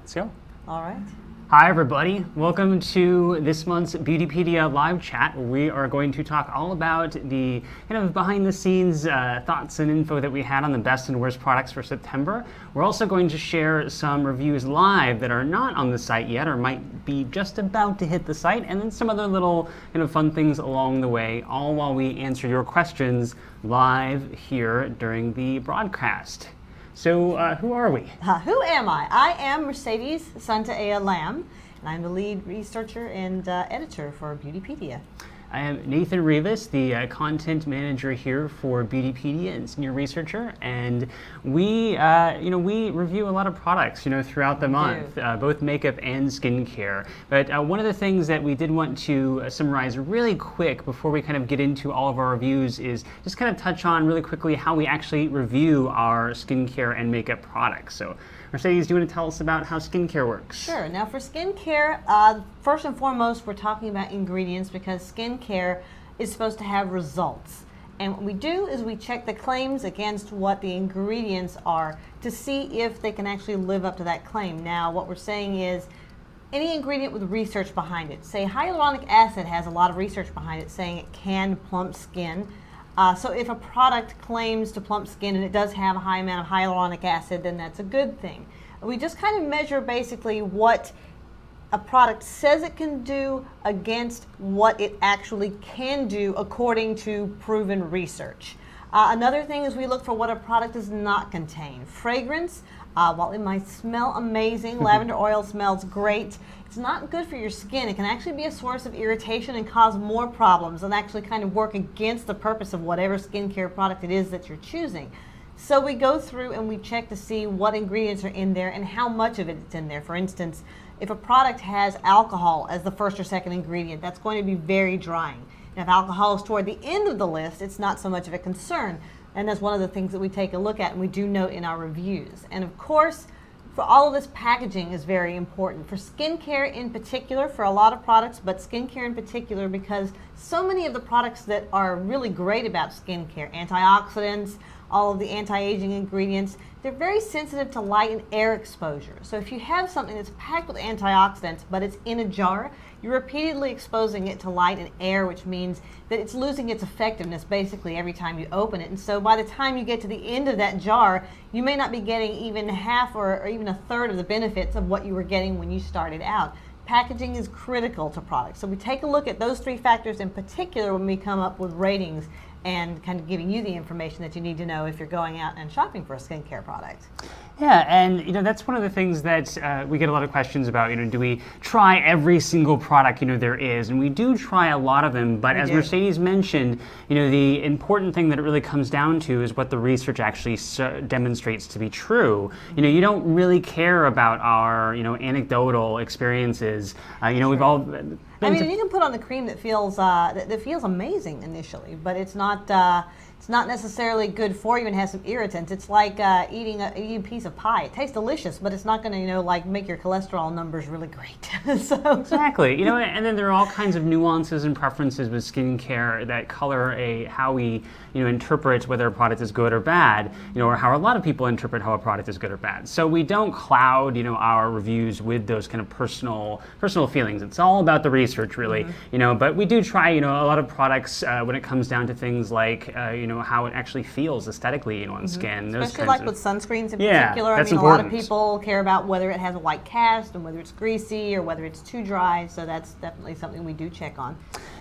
Let's go. All right. Hi, everybody. Welcome to this month's Beautypedia live chat. We are going to talk all about the kind of behind-the-scenes thoughts and info that we had on the best and worst products for September. We're also going to share some reviews live that are not on the site yet or might be just about to hit the site, and then some other little kind of fun things along the way, all while we answer your questions live here during the broadcast. So who are we? Who am I? I am Mercedes Santaella Lamb, and I'm the lead researcher and editor for Beautypedia. I am Nathan Rivas, the content manager here for Beautypedia and senior researcher, and we review a lot of products, throughout the month, both makeup and skincare. But one of the things that we did want to summarize really quick before we kind of get into all of our reviews is just kind of touch on really quickly how we actually review our skincare and makeup products. So, Mercedes, do you want to tell us about how skincare works? Sure. Now for skincare, first and foremost, we're talking about ingredients because skincare is supposed to have results. And what we do is we check the claims against what the ingredients are to see if they can actually live up to that claim. Now what we're saying is any ingredient with research behind it. Say hyaluronic acid has a lot of research behind it saying it can plump skin. So if a product claims to plump skin and it does have a high amount of hyaluronic acid, then that's a good thing. We just kind of measure basically what a product says it can do against what it actually can do according to proven research. Another thing is we look for what a product does not contain. Fragrance, while it might smell amazing, lavender oil smells great, it's not good for your skin. It can actually be a source of irritation and cause more problems and actually kind of work against the purpose of whatever skincare product it is that you're choosing. So we go through and we check to see what ingredients are in there and how much of it is in there. For instance, if a product has alcohol as the first or second ingredient, that's going to be very drying. And if alcohol is toward the end of the list, it's not so much of a concern. And that's one of the things that we take a look at and we do note in our reviews. And of course, for all of this, packaging is very important. For skincare in particular, for a lot of products, but skincare in particular because so many of the products that are really great about skincare, antioxidants, all of the anti-aging ingredients, they're very sensitive to light and air exposure. So if you have something that's packed with antioxidants, but it's in a jar, you're repeatedly exposing it to light and air, which means that it's losing its effectiveness basically every time you open it. And so by the time you get to the end of that jar, you may not be getting even half or even a third of the benefits of what you were getting when you started out. Packaging is critical to products. So we take a look at those three factors in particular when we come up with ratings and kind of giving you the information that you need to know if you're going out and shopping for a skincare product. Yeah, and that's one of the things that we get a lot of questions about. Do we try every single product there is? And we do try a lot of them, but as Mercedes mentioned, the important thing that it really comes down to is what the research actually demonstrates to be true. You don't really care about our anecdotal experiences. We've all you can put on a cream that feels amazing initially, but it's not necessarily good for you and has some irritants. It's like eating a piece of pie. It tastes delicious, but it's not going to make your cholesterol numbers really great. So exactly, and then there are all kinds of nuances and preferences with skincare that color how we interpret whether a product is good or bad, or how a lot of people interpret how a product is good or bad. So we don't cloud our reviews with those kind of personal feelings. It's all about the research, really. But we do try a lot of products when it comes down to things like how it actually feels aesthetically on skin. Especially like with sunscreens in particular. That's a important. lot of people care about whether it has a white cast and whether it's greasy or whether it's too dry. So that's definitely something we do check on.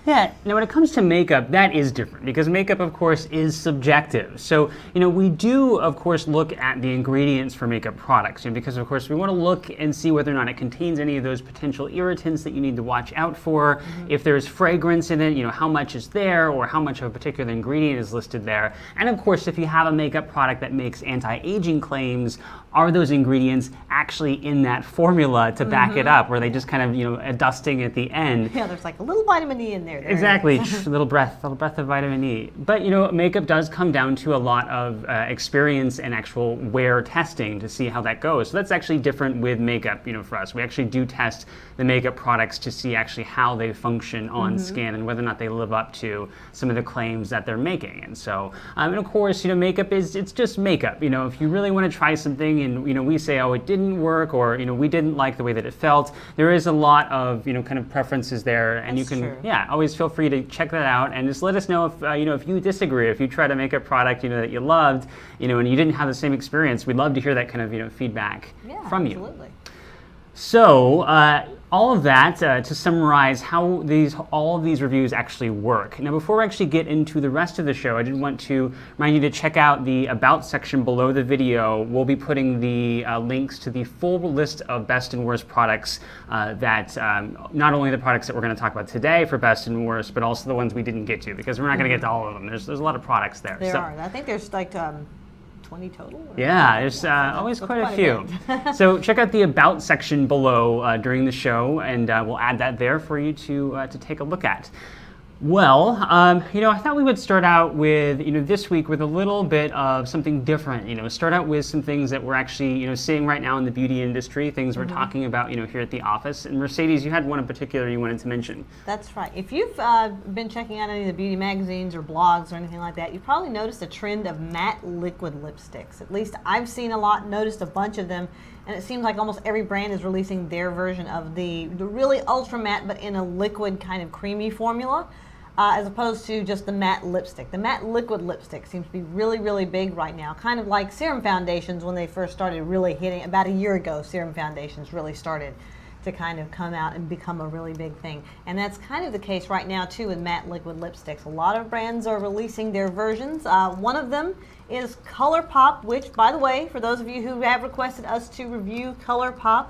Yeah, now when it comes to makeup, that is different because makeup, of course, is subjective. So, we do, of course, look at the ingredients for makeup products because, of course, we want to look and see whether or not it contains any of those potential irritants that you need to watch out for. If there's fragrance in it, how much is there or how much of a particular ingredient is listed there. And, of course, if you have a makeup product that makes anti-aging claims, are those ingredients actually in that formula to back it up, or are they just kind of, a dusting at the end? Yeah, there's like a little vitamin E in there there. Exactly, a little breath of vitamin E. But makeup does come down to a lot of experience and actual wear testing to see how that goes. So that's actually different with makeup. For us, we actually do test the makeup products to see actually how they function on skin and whether or not they live up to some of the claims that they're making. And so, and of course, makeup it's just makeup. If you really want to try something and we say, oh, it didn't work, or we didn't like the way that it felt, there is a lot of kind of preferences there, and That's you can true. always feel free to check that out and just let us know if if you disagree, if you tried a makeup product that you loved, and you didn't have the same experience. We'd love to hear that kind of feedback from you. Absolutely. So all of that to summarize how all of these reviews actually work. Now, before we actually get into the rest of the show, I did want to remind you to check out the About section below the video. We'll be putting the links to the full list of best and worst products that not only the products that we're going to talk about today for best and worst, but also the ones we didn't get to, because we're not going to get to all of them. There's a lot of products there. There are. I think there's like 20 total? Yeah, there's always quite a few. So check out the About section below during the show, and we'll add that there for you to take a look at. Well, I thought we would start out with, this week with a little bit of something different. Start out with some things that we're actually, seeing right now in the beauty industry, things we're talking about, here at the office. And Mercedes, you had one in particular you wanted to mention. That's right. If you've been checking out any of the beauty magazines or blogs or anything like that, you've probably noticed a trend of matte liquid lipsticks. At least I've seen a lot, noticed a bunch of them. And it seems like almost every brand is releasing their version of the really ultra matte, but in a liquid kind of creamy formula. As opposed to just the matte lipstick. The matte liquid lipstick seems to be really, really big right now. Kind of like serum foundations when they first started really hitting. About a year ago, serum foundations really started to kind of come out and become a really big thing. And that's kind of the case right now too with matte liquid lipsticks. A lot of brands are releasing their versions. One of them is ColourPop, which, by the way, for those of you who have requested us to review ColourPop,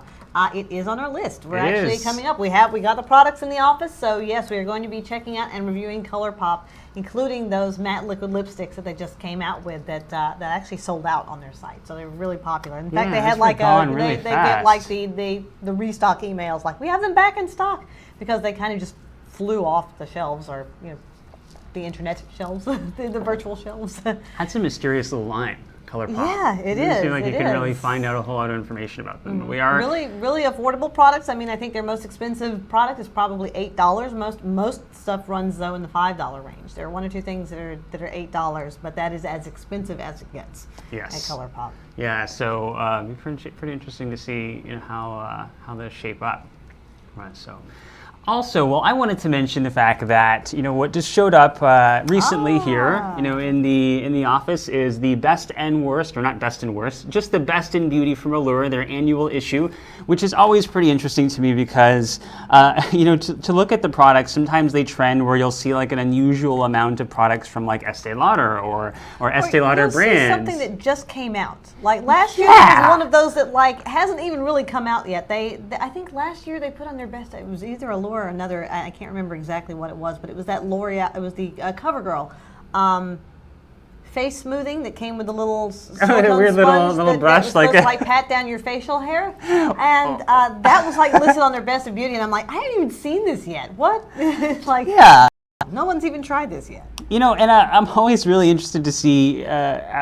it is on our list. We're actually coming up. We got the products in the office, so yes, we are going to be checking out and reviewing ColourPop, including those matte liquid lipsticks that they just came out with that actually sold out on their site. So they were really popular. In fact, they had like they get like the restock emails like, we have them back in stock, because they kind of just flew off the shelves, or the internet shelves, the virtual shelves. That's a mysterious little line. ColourPop. Yeah, it doesn't is. seem like you can really find out a whole lot of information about them. But we are really, really affordable products. I mean, I think their most expensive product is probably $8. Most stuff runs though in the $5 range. There are one or two things that are $8, but that is as expensive as it gets. Yes. At ColourPop. Yeah. So pretty interesting to see how those shape up. Right. So. Also, well, I wanted to mention the fact that what just showed up recently here, in the office, is the best and worst, or not best and worst, just the best in beauty from Allure, their annual issue, which is always pretty interesting to me because to look at the products, sometimes they trend where you'll see like an unusual amount of products from like Estee Lauder or Estee Lauder brands. Something that just came out. Like last year, was one of those that like hasn't even really come out yet. I think last year they put on their best. It was either Allure or another, I can't remember exactly what it was, but it was that L'Oreal, it was the CoverGirl face smoothing that came with a little weird little brush, that was supposed to pat down your facial hair, and that was like listed on their best of beauty, and I'm like, I haven't even seen this yet. What? It's like, no one's even tried this yet. And I'm always really interested to see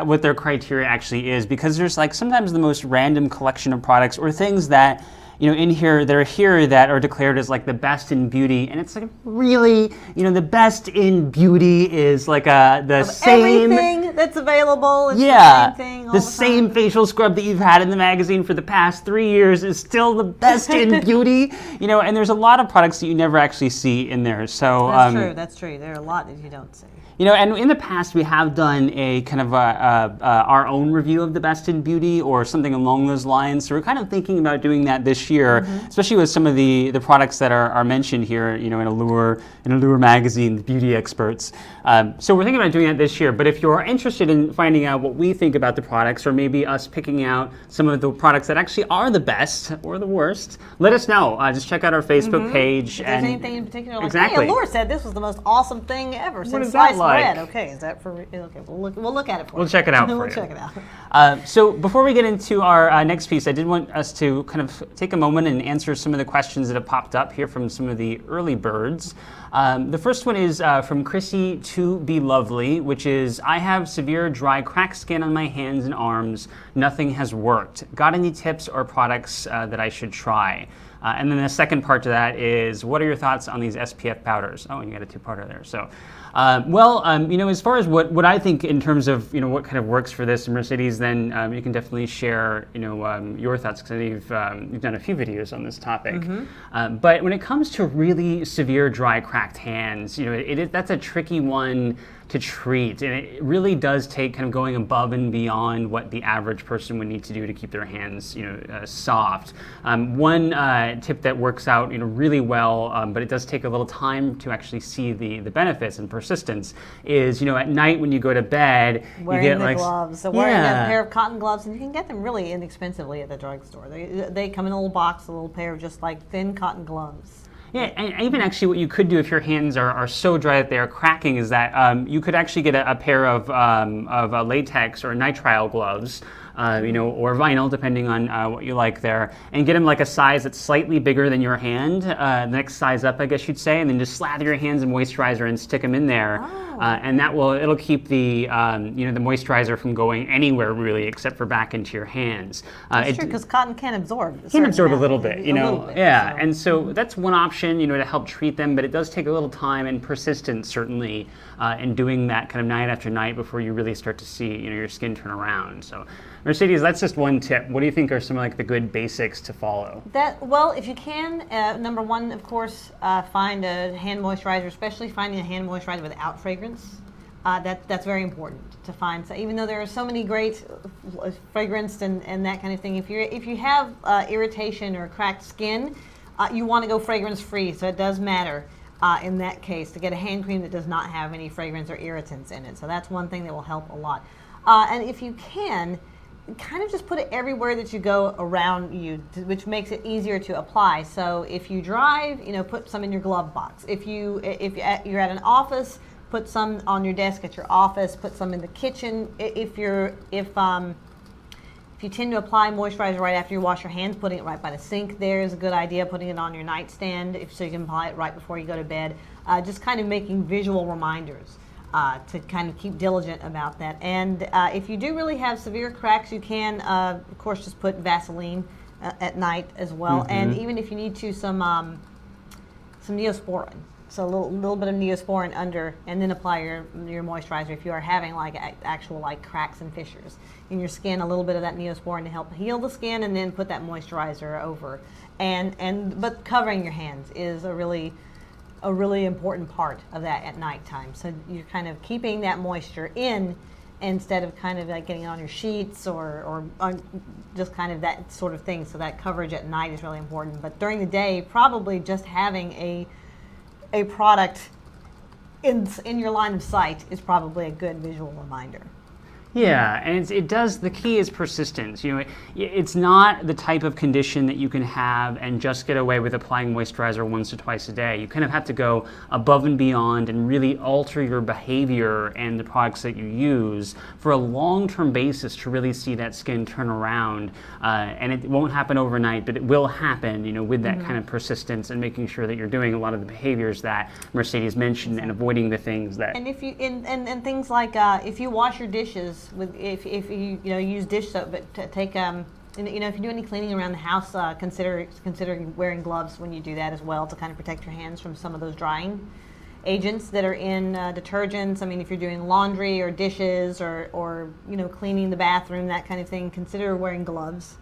what their criteria actually is, because there's like sometimes the most random collection of products or things that in here, that are declared as like the best in beauty, and it's like really, the best in beauty is like the same everything that's available. It's the same thing. The same facial scrub that you've had in the magazine for the past 3 years is still the best in beauty. And there's a lot of products that you never actually see in there. So that's true. There are a lot that you don't see. And in the past we have done a kind of our own review of the best in beauty or something along those lines. So we're kind of thinking about doing that this year, especially with some of the products that are mentioned here, in Allure magazine, the beauty experts. So we're thinking about doing that this year. But if you're interested interested in finding out what we think about the products, or maybe us picking out some of the products that actually are the best or the worst, let us know. Just check out our Facebook page. If there's anything in particular, like, exactly. hey, Laura said this was the most awesome thing ever What since is that sliced like? bread. Okay, is that for okay? We'll look at it for you. We'll check it out for We'll you. check it out. So before we get into our next piece, I did want us to kind of take a moment and answer some of the questions that have popped up here from some of the early birds. The first one is from Chrissy to be lovely, which is, I have severe dry cracked skin on my hands and arms. Nothing has worked. Got any tips or products that I should try? And then the second part to that is, what are your thoughts on these SPF powders? Oh, and you got a two-parter there. So, as far as what I think in terms of, what kind of works for this, Mercedes, then you can definitely share, your thoughts, because I know you've done a few videos on this topic. But when it comes to really severe dry, cracked hands, that's a tricky one to treat, and it really does take kind of going above and beyond what the average person would need to do to keep their hands, soft. One tip that works out, really well, but it does take a little time to actually see the benefits and persistence, is, at night when you go to bed, wearing you get the like gloves. So wearing a pair of cotton gloves, and you can get them really inexpensively at the drugstore. They come in a little box, a little pair of just like thin cotton gloves. Yeah, and even actually what you could do if your hands are so dry that they are cracking is that you could actually get a pair of latex or nitrile gloves, or vinyl, depending on what you like there, and get them like a size that's slightly bigger than your hand, the next size up, I guess you'd say, and then just slather your hands in moisturizer and stick them in there, and it'll keep the the moisturizer from going anywhere really, except for back into your hands. It's true, because cotton can absorb. Can absorb a little bit, yeah, so. And so that's one option, to help treat them, but it does take a little time and persistence, certainly, in doing that kind of night after night before you really start to see, your skin turn around. So, Mercedes, that's just one tip. What do you think are some like the good basics to follow? Well, if you can, number one, of course, find a hand moisturizer, especially finding a hand moisturizer without fragrance. That's very important to find. So even though there are so many great fragranced and that kind of thing, if you have irritation or cracked skin, you want to go fragrance free. So it does matter in that case to get a hand cream that does not have any fragrance or irritants in it. So that's one thing that will help a lot. And if you can, kind of just put it everywhere that you go around you, which makes it easier to apply. So if you drive, put some in your glove box. If you're at an office, put some on your desk at your office. Put some in the kitchen. If you tend to apply moisturizer right after you wash your hands, putting it right by the sink there is a good idea. Putting it on your nightstand so you can apply it right before you go to bed. Just kind of making visual reminders. To kind of keep diligent about that. And if you do really have severe cracks, you can, of course, just put Vaseline at night as well. And even if you need to, some Neosporin. So a little bit of Neosporin under, and then apply your moisturizer if you are having like actual like cracks and fissures in your skin. A little bit of that Neosporin to help heal the skin, and then put that moisturizer over. But covering your hands is a really important part of that at nighttime. So you're kind of keeping that moisture in instead of kind of like getting it on your sheets or on just kind of that sort of thing. So that coverage at night is really important. But during the day, probably just having a product in your line of sight is probably a good visual reminder. Yeah, and the key is persistence. It's not the type of condition that you can have and just get away with applying moisturizer once or twice a day. You kind of have to go above and beyond and really alter your behavior and the products that you use for a long-term basis to really see that skin turn around. And it won't happen overnight, but it will happen, with that kind of persistence and making sure that you're doing a lot of the behaviors that Mercedes mentioned and avoiding the things that... And if you and things like if you wash your dishes if you use dish soap, but take if you do any cleaning around the house, consider wearing gloves when you do that as well, to kind of protect your hands from some of those drying agents that are in detergents. I mean, if you're doing laundry or dishes or cleaning the bathroom, that kind of thing, consider wearing gloves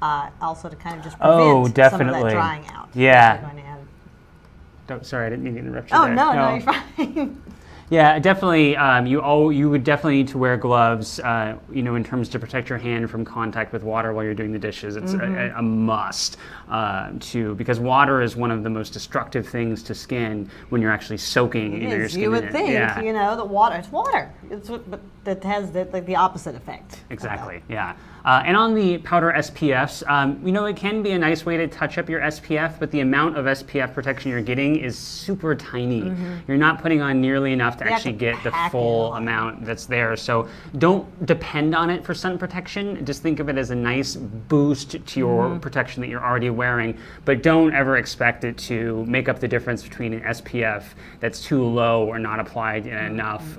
also to kind of just prevent some of that drying out. Yeah. Sorry, I didn't mean to interrupt you there. No, you're fine. Yeah, definitely. You would definitely need to wear gloves, in terms to protect your hand from contact with water while you're doing the dishes. It's a must because water is one of the most destructive things to skin when you're actually soaking your skin. You would in it. think, Yeah. that water. It's water. But that has the opposite effect. Exactly. Yeah. And on the powder SPFs, it can be a nice way to touch up your SPF, but the amount of SPF protection you're getting is super tiny. You're not putting on nearly enough to actually get the full amount that's there. So don't depend on it for sun protection. Just think of it as a nice boost to your protection that you're already wearing, but don't ever expect it to make up the difference between an SPF that's too low or not applied in enough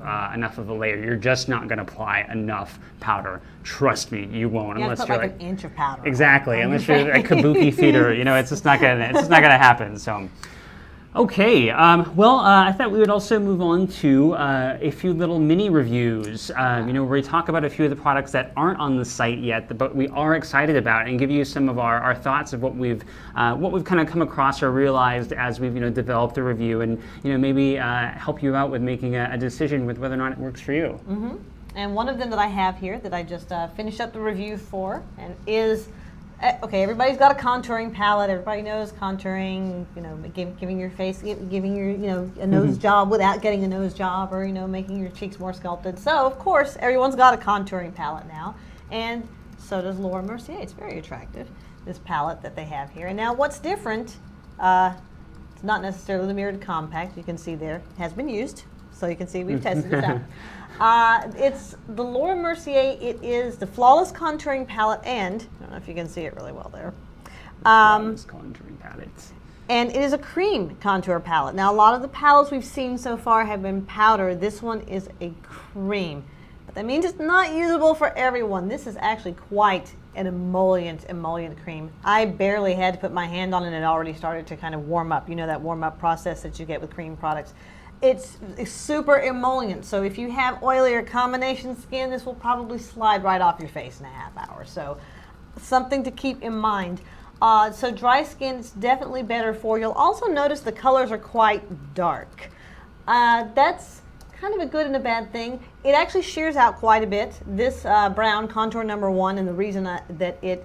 of a layer. You're just not going to apply enough powder. Trust me, you won't You have unless to put you're like an inch of powder. exactly, unless you're a kabuki feeder. It's just not gonna happen. So. Okay, I thought we would also move on to a few little mini reviews, where we talk about a few of the products that aren't on the site yet, but we are excited about, and give you some of our thoughts of what we've kind of come across or realized as we've developed the review, and maybe help you out with making a decision with whether or not it works for you. And one of them that I have here that I just finished up the review for, and is, okay, everybody's got a contouring palette. Everybody knows contouring, giving your face, giving your, a nose job without getting a nose job, or, making your cheeks more sculpted. So, of course, everyone's got a contouring palette now, and so does Laura Mercier. It's very attractive, this palette that they have here. And now what's different, it's not necessarily the mirrored compact. You can see there, it has been used, so you can see we've tested this out. It's the Laura Mercier. It is the Flawless Contouring Palette, and I don't know if you can see it really well there. Flawless contouring palettes. And it is a cream contour palette. Now, a lot of the palettes we've seen so far have been powder. This one is a cream, but that means it's not usable for everyone. This is actually quite an emollient cream. I barely had to put my hand on it, and it already started to kind of warm up. That warm-up process that you get with cream products. It's super emollient, so if you have oily or combination skin, this will probably slide right off your face in a half hour. So something to keep in mind. So dry skin is definitely better for. You'll also notice the colors are quite dark. That's kind of a good and a bad thing. It actually shears out quite a bit. This brown, contour number 1, and the reason that it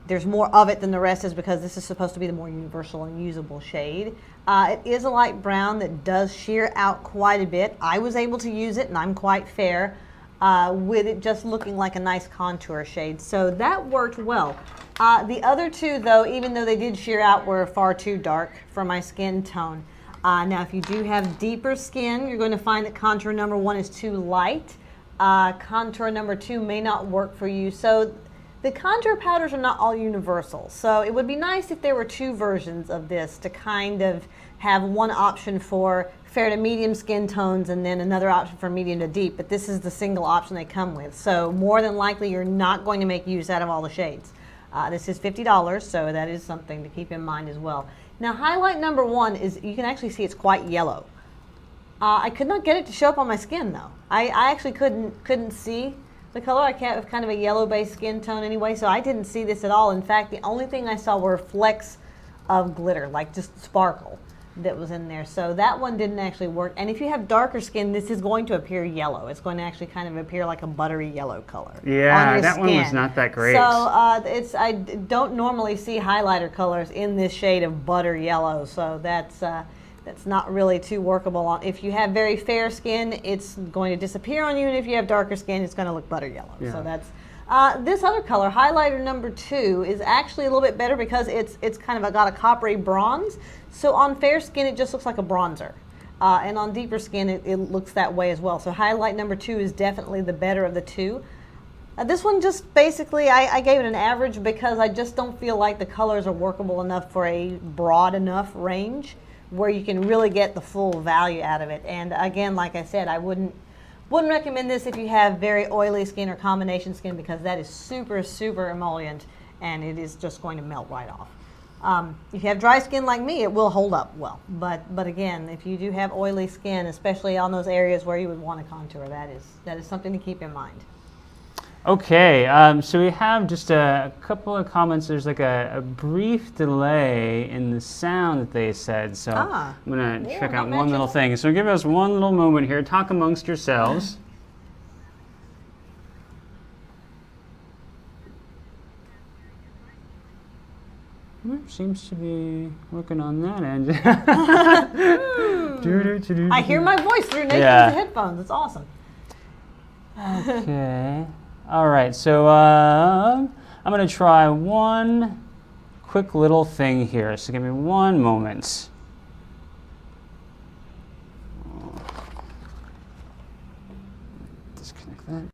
there's more of it than the rest is because this is supposed to be the more universal and usable shade. It is a light brown that does shear out quite a bit. I was able to use it, and I'm quite fair with it just looking like a nice contour shade. So that worked well. The other two, though, even though they did shear out, were far too dark for my skin tone. Now, if you do have deeper skin, you're going to find that contour number 1 is too light. Contour number 2 may not work for you. So the contour powders are not all universal, so it would be nice if there were 2 versions of this to kind of have one option for fair to medium skin tones and then another option for medium to deep, but this is the single option they come with. So more than likely you're not going to make use out of all the shades. This is $50, so that is something to keep in mind as well. Now, highlight number 1 is, you can actually see it's quite yellow. I could not get it to show up on my skin though. I actually couldn't see the color. I have kind of a yellow-based skin tone anyway, so I didn't see this at all. In fact, the only thing I saw were flecks of glitter, like just sparkle, that was in there. So that one didn't actually work. And if you have darker skin, this is going to appear yellow. It's going to actually kind of appear like a buttery yellow color. Yeah, on that skin. one was not that great. So I don't normally see highlighter colors in this shade of butter yellow, so that's not really too workable. If you have very fair skin, it's going to disappear on you, and if you have darker skin, it's going to look butter yellow. Yeah. So that's this other color, highlighter number 2, is actually a little bit better because it's kind of got a coppery bronze. So on fair skin, it just looks like a bronzer. And on deeper skin, it looks that way as well. So highlight number 2 is definitely the better of the 2. This one just basically, I gave it an average because I just don't feel like the colors are workable enough for a broad enough range where you can really get the full value out of it. And again, like I said, I wouldn't recommend this if you have very oily skin or combination skin because that is super, super emollient and it is just going to melt right off. If you have dry skin like me, it will hold up well. But again, if you do have oily skin, especially on those areas where you would want to contour, that is something to keep in mind. Okay, so we have just a couple of comments. There's like a brief delay in the sound that they said. So I'm going to check out one little thing. So give us one little moment here. Talk amongst yourselves. Seems to be working on that end. I hear my voice through Nathan's headphones. It's awesome. Okay. All right. So I'm going to try one quick little thing here. So give me one moment. Disconnect that.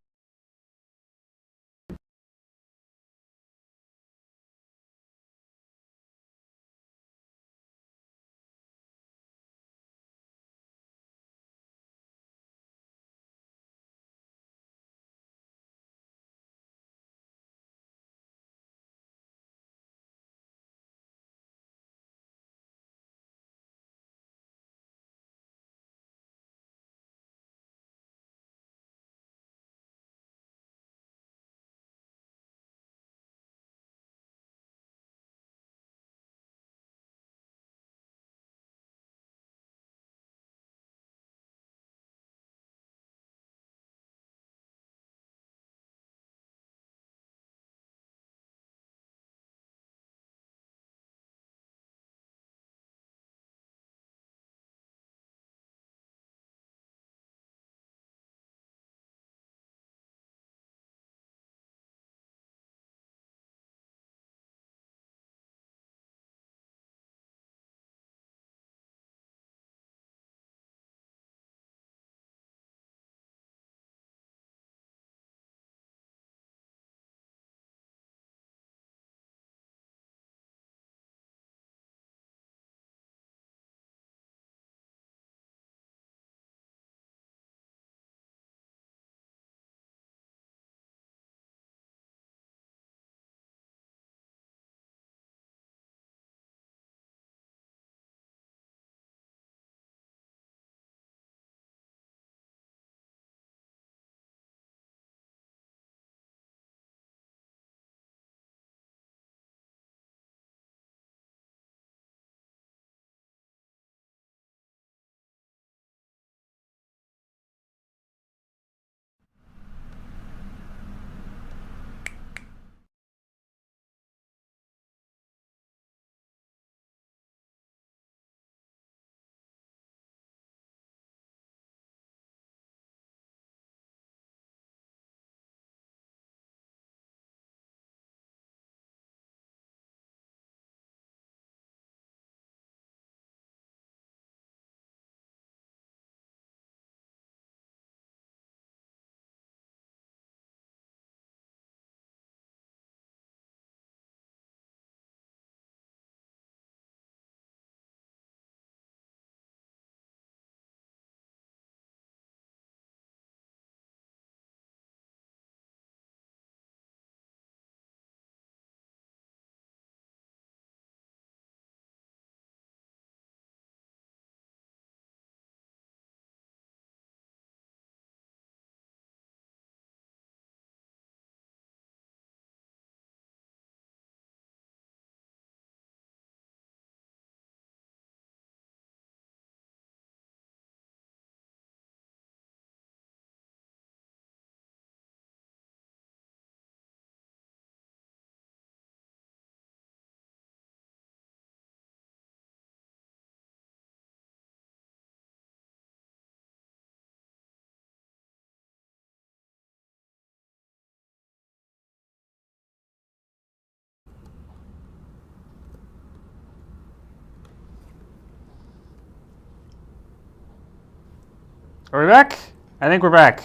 Are we back? I think we're back.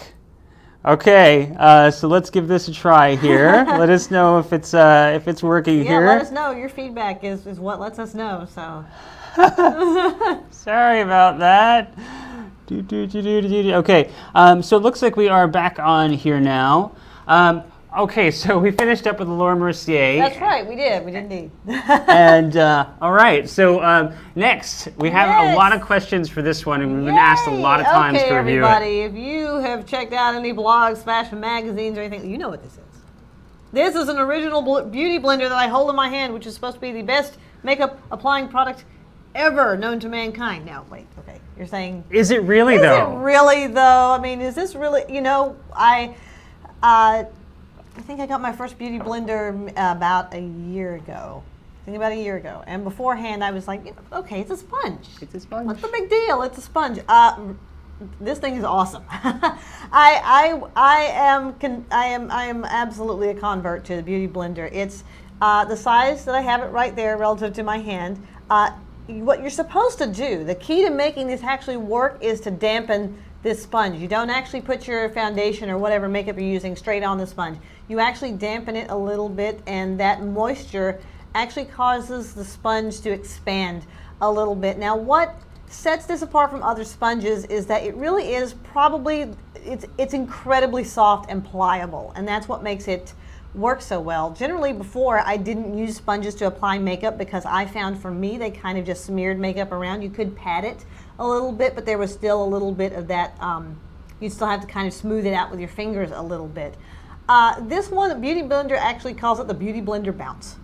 Okay, so let's give this a try here. Let us know if it's working here. Yeah, let us know. Your feedback is what lets us know. So. Sorry about that. Okay, so it looks like we are back on here now. Okay, so we finished up with Laura Mercier. That's right, we did indeed. And all right, so next we have a Yes. lot of questions for this one, and we've been asked a lot of Yay! times Okay, to review everybody, if you have checked out any blogs, fashion magazines, or anything, you know what this is. This is an original beauty blender that I hold in my hand, which is supposed to be the best makeup applying product ever known to mankind. Now, wait, okay, you're saying... it. Is it really Is though? it really though? I mean, is this really, I think I got my first beauty blender about a year ago. And beforehand, I was like, okay, it's a sponge. It's a sponge. What's the big deal? It's a sponge. This thing is awesome. I am absolutely a convert to the beauty blender. It's the size that I have it right there relative to my hand. What you're supposed to do, the key to making this actually work, is to dampen this sponge. You don't actually put your foundation or whatever makeup you're using straight on the sponge. You actually dampen it a little bit, and that moisture actually causes the sponge to expand a little bit. Now, what sets this apart from other sponges is that it really is it's incredibly soft and pliable, and that's what makes it work so well. Generally, before, I didn't use sponges to apply makeup because I found for me they kind of just smeared makeup around. You could pat it a little bit, but there was still a little bit of that, you'd still have to kind of smooth it out with your fingers a little bit. This one, the Beauty Blender actually calls it the Beauty Blender Bounce.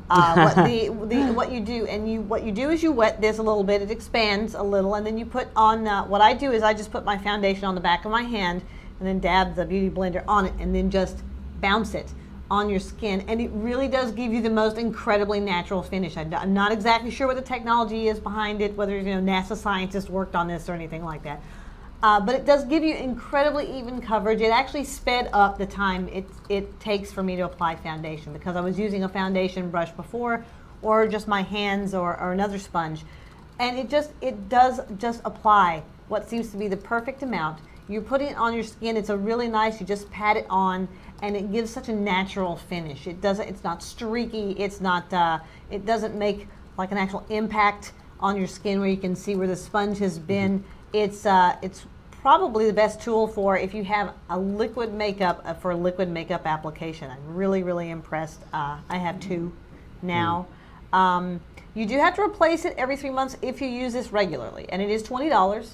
What you do is you wet this a little bit, it expands a little, and then you put on, what I do is I just put my foundation on the back of my hand and then dab the Beauty Blender on it and then just bounce it on your skin, and it really does give you the most incredibly natural finish. I'm not exactly sure what the technology is behind it, whether NASA scientists worked on this or anything like that, but it does give you incredibly even coverage. It actually sped up the time it takes for me to apply foundation, because I was using a foundation brush before, or just my hands or another sponge, and it does just apply what seems to be the perfect amount. You're putting it on your skin. It's a really nice, you just pat it on, and it gives such a natural finish. It's not streaky. It doesn't make like an actual impact on your skin where you can see where the sponge has been. It's probably the best tool for if you have a liquid makeup, for a liquid makeup application. I'm really, really impressed. I have two now. You do have to replace it every 3 months if you use this regularly, and it is $20.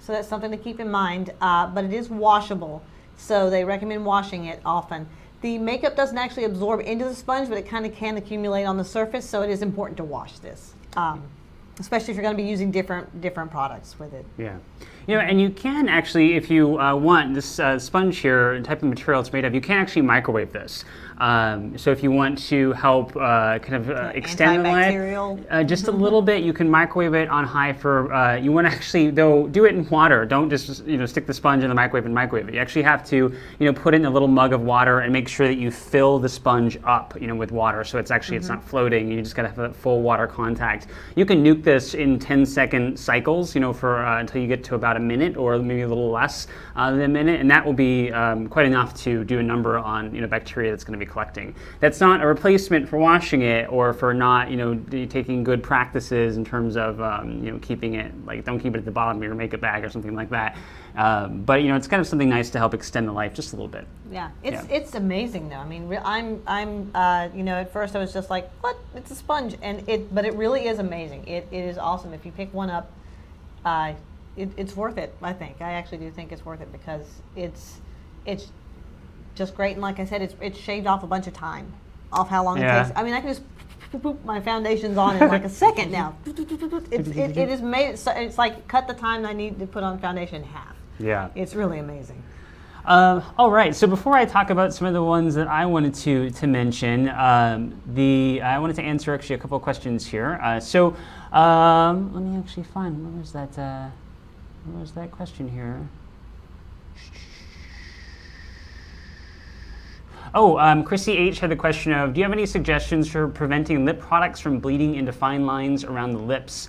So that's something to keep in mind, but it is washable, so they recommend washing it often. The makeup doesn't actually absorb into the sponge, but it kind of can accumulate on the surface, so it is important to wash this, especially if you're going to be using different products with it. Yeah. And you can actually, if you want, this sponge here, type of material it's made of, you can actually microwave this. So if you want to help extend the life just a little bit, you can microwave it on high for, you want to actually, though, do it in water. Don't just stick the sponge in the microwave and microwave it. You actually have to put it in a little mug of water and make sure that you fill the sponge up with water, so it's actually it's not floating. You just got to have a full water contact. You can nuke this in 10-second cycles, for until you get to about a minute, or maybe a little less than a minute, and that will be quite enough to do a number on bacteria that's going to be collecting. That's not a replacement for washing it, or for not taking good practices in terms of keeping it, like, don't keep it at the bottom of your makeup bag or something like that. But it's kind of something nice to help extend the life just a little bit. Yeah, it's amazing though. I mean, I'm at first I was just like, what? It's a sponge, but it really is amazing. It is awesome. If you pick one up, it's worth it. I think I actually do think it's worth it, because it's just great. And like I said, it's shaved off a bunch of time off how long it takes. I mean, I can just poop my foundation's on in like a second now. It is made it so it's like cut the time I need to put on foundation in half. Yeah, it's really amazing. All right, so before I talk about some of the ones that I wanted to mention, I wanted to answer actually a couple of questions here. Let me actually find, where was that question here? Chrissy H had the question of, do you have any suggestions for preventing lip products from bleeding into fine lines around the lips?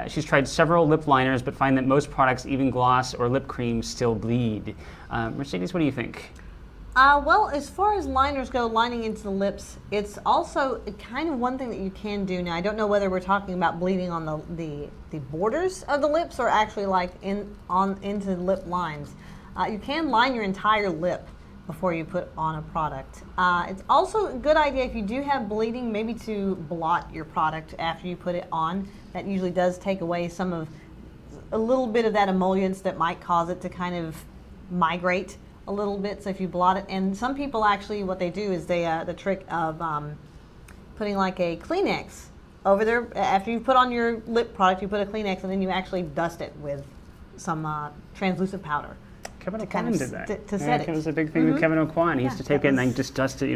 She's tried several lip liners, but find that most products, even gloss or lip cream, still bleed. Mercedes, what do you think? Well, as far as liners go, lining into the lips, it's also kind of one thing that you can do now. I don't know whether we're talking about bleeding on the borders of the lips, or actually like into the lip lines. You can line your entire lip before you put on a product. It's also a good idea if you do have bleeding, maybe to blot your product after you put it on. That usually does take away a little bit of that emollients that might cause it to kind of migrate a little bit. So if you blot it, and some people actually, what they do is the trick of putting like a Kleenex over there. After you put on your lip product, you put a Kleenex and then you actually dust it with some translucent powder. Kevin to O'Quan kind of did that. to set it. It was a big thing with Kevin O'Quan. He used to take it and then just dust it,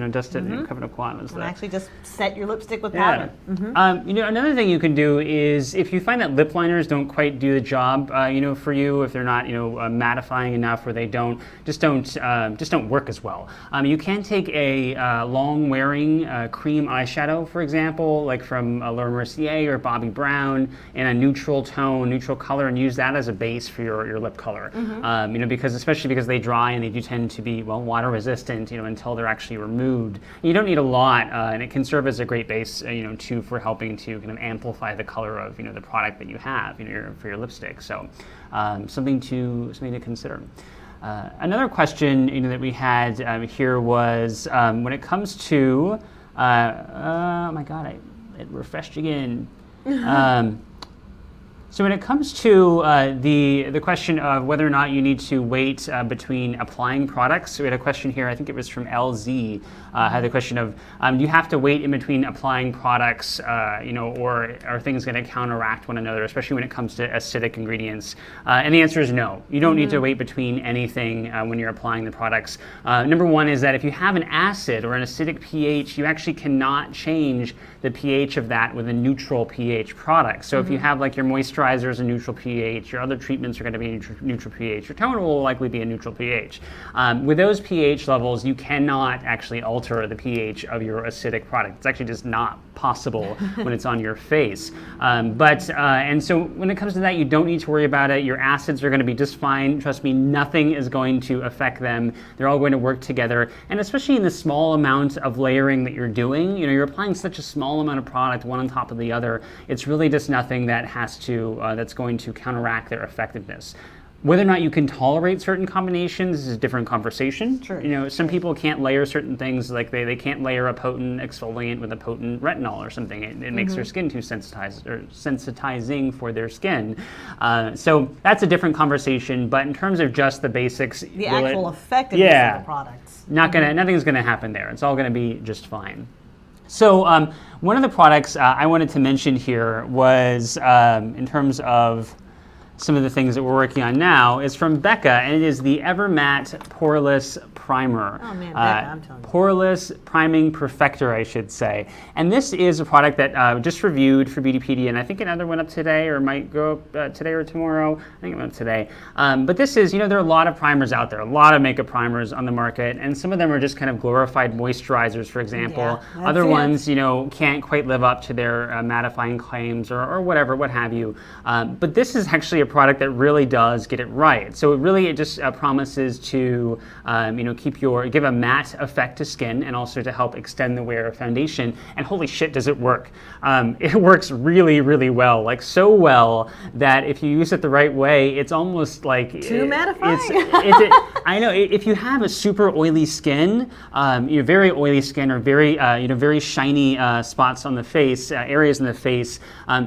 Kevin O'Quan was And the... actually just set your lipstick with powder. Another thing you can do is if you find that lip liners don't quite do the job, for you, if they're not, mattifying enough, or they just don't work as well. You can take a long-wearing cream eyeshadow, for example, like from Laura Mercier or Bobbi Brown, in a neutral tone, neutral color, and use that as a base for your lip color. Especially because they dry and they do tend to be, water resistant, until they're actually removed. You don't need a lot, and it can serve as a great base, too, for helping to kind of amplify the color of, the product that you have, for your lipstick. So, something to consider. Another question, that we had here was when it comes to, oh my God, it refreshed again. So when it comes to the question of whether or not you need to wait between applying products, we had a question here, I think it was from LZ, had the question of, do you have to wait in between applying products, or are things going to counteract one another, especially when it comes to acidic ingredients? And the answer is no. You don't need to wait between anything when you're applying the products. Number one is that if you have an acid or an acidic pH, you actually cannot change the pH of that with a neutral pH product. So if you have like your moisturizer is a neutral pH, your other treatments are going to be a neutral pH, your toner will likely be a neutral pH. With those pH levels, you cannot actually alter the pH of your acidic product. It's actually just not possible when it's on your face. And so when it comes to that, you don't need to worry about it. Your acids are going to be just fine. Trust me, nothing is going to affect them. They're all going to work together. And especially in the small amount of layering that you're doing, you're applying such a small amount of product one on top of the other. It's really just nothing that that's going to counteract their effectiveness. Whether or not you can tolerate certain combinations is a different conversation. Sure. Some people can't layer certain things, like they can't layer a potent exfoliant with a potent retinol or something. It makes their skin too sensitized or sensitizing for their skin. So that's a different conversation. But in terms of just the basics, the actual effectiveness of the products, nothing's gonna happen there. It's all gonna be just fine. So one of the products I wanted to mention here was in terms of some of the things that we're working on now is from Becca, and it is the Ever Matte Poreless Primer. Oh man, Becca, I'm telling you. Poreless Priming Perfector, I should say. And this is a product that just reviewed for Beautypedia, and I think another went up today, or might go up today or tomorrow. I think it went up today. But this is, there are a lot of primers out there, a lot of makeup primers on the market, and some of them are just kind of glorified moisturizers, for example. Yeah, other ones, can't quite live up to their mattifying claims or whatever, what have you. But this is actually a product that really does get it right. So it just promises to give a matte effect to skin, and also to help extend the wear of foundation. And holy shit, does it work. It works really, really well, like so well that if you use it the right way, it's almost like too mattifying. I know, if you have a super oily skin, very oily skin, or very shiny spots on the face, areas in the face,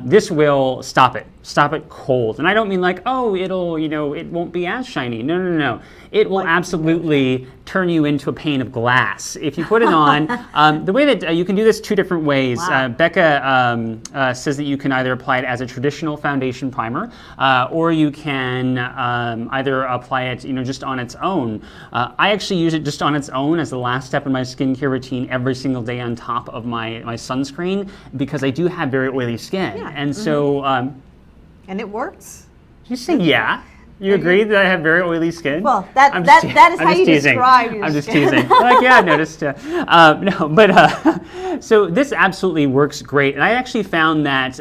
this will stop it cold. And I don't mean like, oh, it won't be as shiny. No. It will absolutely turn you into a pane of glass if you put it on. The way that you can do this two different ways. Wow. Becca says that you can either apply it as a traditional foundation primer, or you can either apply it, just on its own. I actually use it just on its own as the last step in my skincare routine every single day on top of my sunscreen, because I do have very oily skin. Yeah. And so... and it works. Did you say yeah? You agree that I have very oily skin? Well, that is how you describe your skin. I'm just teasing. Like, yeah, I noticed. So this absolutely works great. And I actually found that,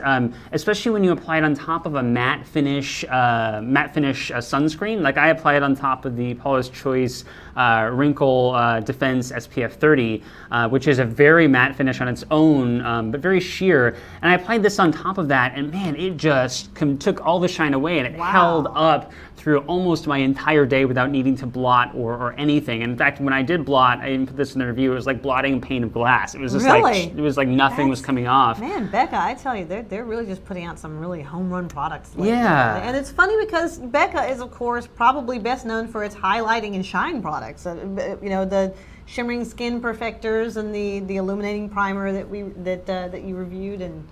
especially when you apply it on top of a matte finish sunscreen, like I apply it on top of the Paula's Choice Wrinkle Defense SPF 30, which is a very matte finish on its own, but very sheer. And I applied this on top of that, and man, it just took all the shine away, and it held up through almost my entire day without needing to blot or anything. And in fact, when I did blot, I even put this in the review, it was like blotting a pane of glass. It was just like, it was like nothing was coming off. Man, Becca, I tell you, they're really just putting out some really home run products lately. Yeah. And it's funny because Becca is, of course, probably best known for its highlighting and shine products. You know, the shimmering skin perfectors and the illuminating primer that you reviewed, and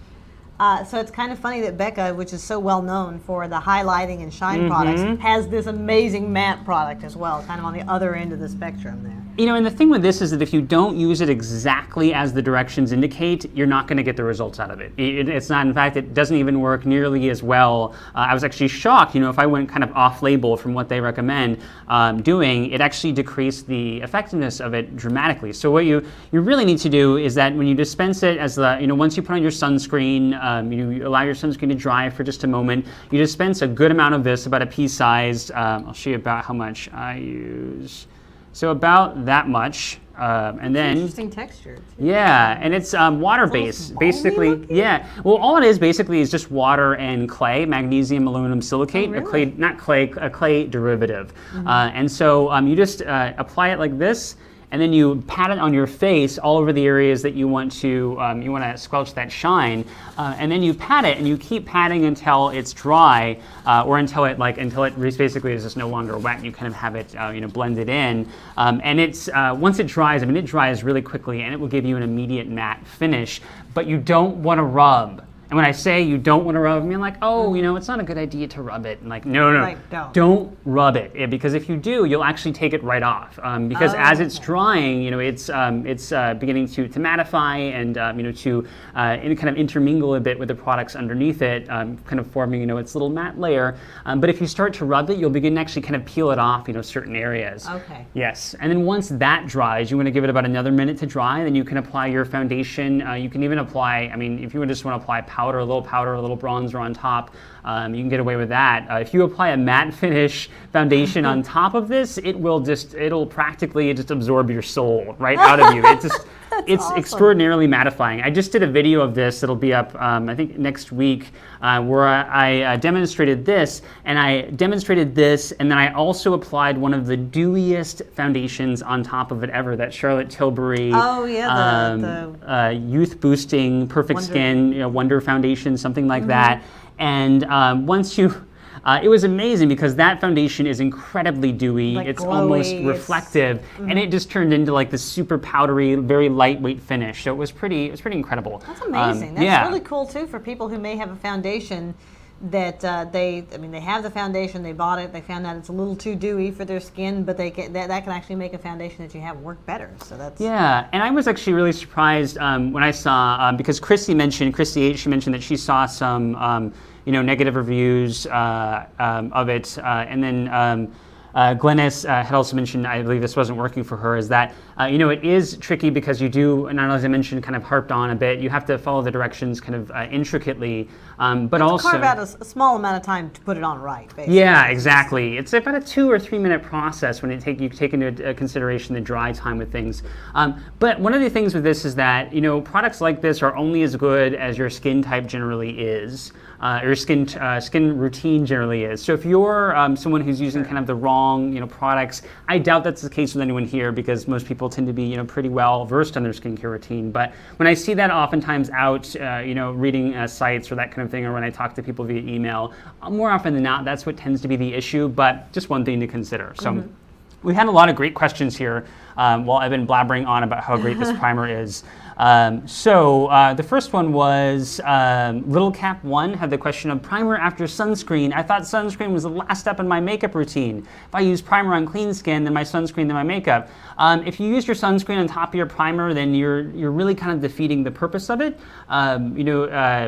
so it's kind of funny that Becca, which is so well known for the highlighting and shine products, has this amazing matte product as well, kind of on the other end of the spectrum there. You know, and the thing with this is that if you don't use it exactly as the directions indicate, you're not going to get the results out of it. It's not, in fact, it doesn't even work nearly as well. I was actually shocked, you know, if I went kind of off-label from what they recommend doing, it actually decreased the effectiveness of it dramatically. So what you really need to do is that when you dispense it as the, you know, once you put on your sunscreen, you allow your sunscreen to dry for just a moment, you dispense a good amount of this, about a pea-sized, I'll show you about how much I use. So about that much, and then interesting texture. Too. Yeah, and it's water-based, basically. Looking? Yeah. Well, all it is basically is just water and clay, magnesium aluminum silicate, oh, really? a clay derivative. And so you just apply it like this, and then you pat it on your face all over the areas that you want to squelch that shine, and then you pat it and you keep patting until it's dry, or until it basically is just no longer wet, and you kind of have it blended in. And it's once it dries, I mean, it dries really quickly, and it will give you an immediate matte finish. But you don't want to rub. And when I say you don't want to rub, I mean like, oh, you know, it's not a good idea to rub it. And like, no, don't rub it. Yeah, because if you do, you'll actually take it right off. Because as it's drying, you know, it's beginning to mattify and to kind of intermingle a bit with the products underneath it, kind of forming, you know, its little matte layer. But if you start to rub it, you'll begin to actually kind of peel it off, you know, certain areas. Okay. Yes. And then once that dries, you want to give it about another minute to dry. Then you can apply your foundation. You can even apply, I mean, if you just want to apply powder, a little bronzer on top, you can get away with that. If you apply a matte finish foundation on top of this, it'll practically just absorb your soul right out of you. It's awesome. Extraordinarily mattifying. I just did a video of this that'll be up, I think, next week, where I demonstrated this, and I demonstrated this, and then I also applied one of the dewiest foundations on top of it ever, that Charlotte Tilbury Youth Boosting Perfect Skin, you know, Wonder Foundation, something like that. And once you... it was amazing because that foundation is incredibly dewy. Like it's glowy, almost reflective, and it just turned into like this super powdery, very lightweight finish. So it was pretty incredible. That's amazing. That's really cool too for people who may have a foundation that they have the foundation, they bought it, they found out it's a little too dewy for their skin, but that can actually make a foundation that you have work better. So that's and I was actually really surprised when I saw because Chrissy H, she mentioned that she saw some negative reviews of it, and then Glennis had also mentioned, I believe this wasn't working for her, is that it is tricky because you do, and as I mentioned, kind of harped on a bit, you have to follow the directions kind of intricately, but also carve out a small amount of time to put it on right, basically. Yeah, exactly. It's about a 2 or 3 minute process when you take into consideration the dry time with things. But one of the things with this is that products like this are only as good as your skin type generally is. Your skin routine generally is. So if you're someone who's using kind of the wrong products, I doubt that's the case with anyone here because most people tend to be pretty well versed on their skincare routine. But when I see that oftentimes out, reading sites or that kind of thing, or when I talk to people via email, more often than not, that's what tends to be the issue. But just one thing to consider. So we've had a lot of great questions here while I've been blabbering on about how great this primer is. So the first one was Little Cap 1 had the question of primer after sunscreen. I thought sunscreen was the last step in my makeup routine. If I use primer on clean skin, then my sunscreen, then my makeup. If you use your sunscreen on top of your primer, then you're really kind of defeating the purpose of it.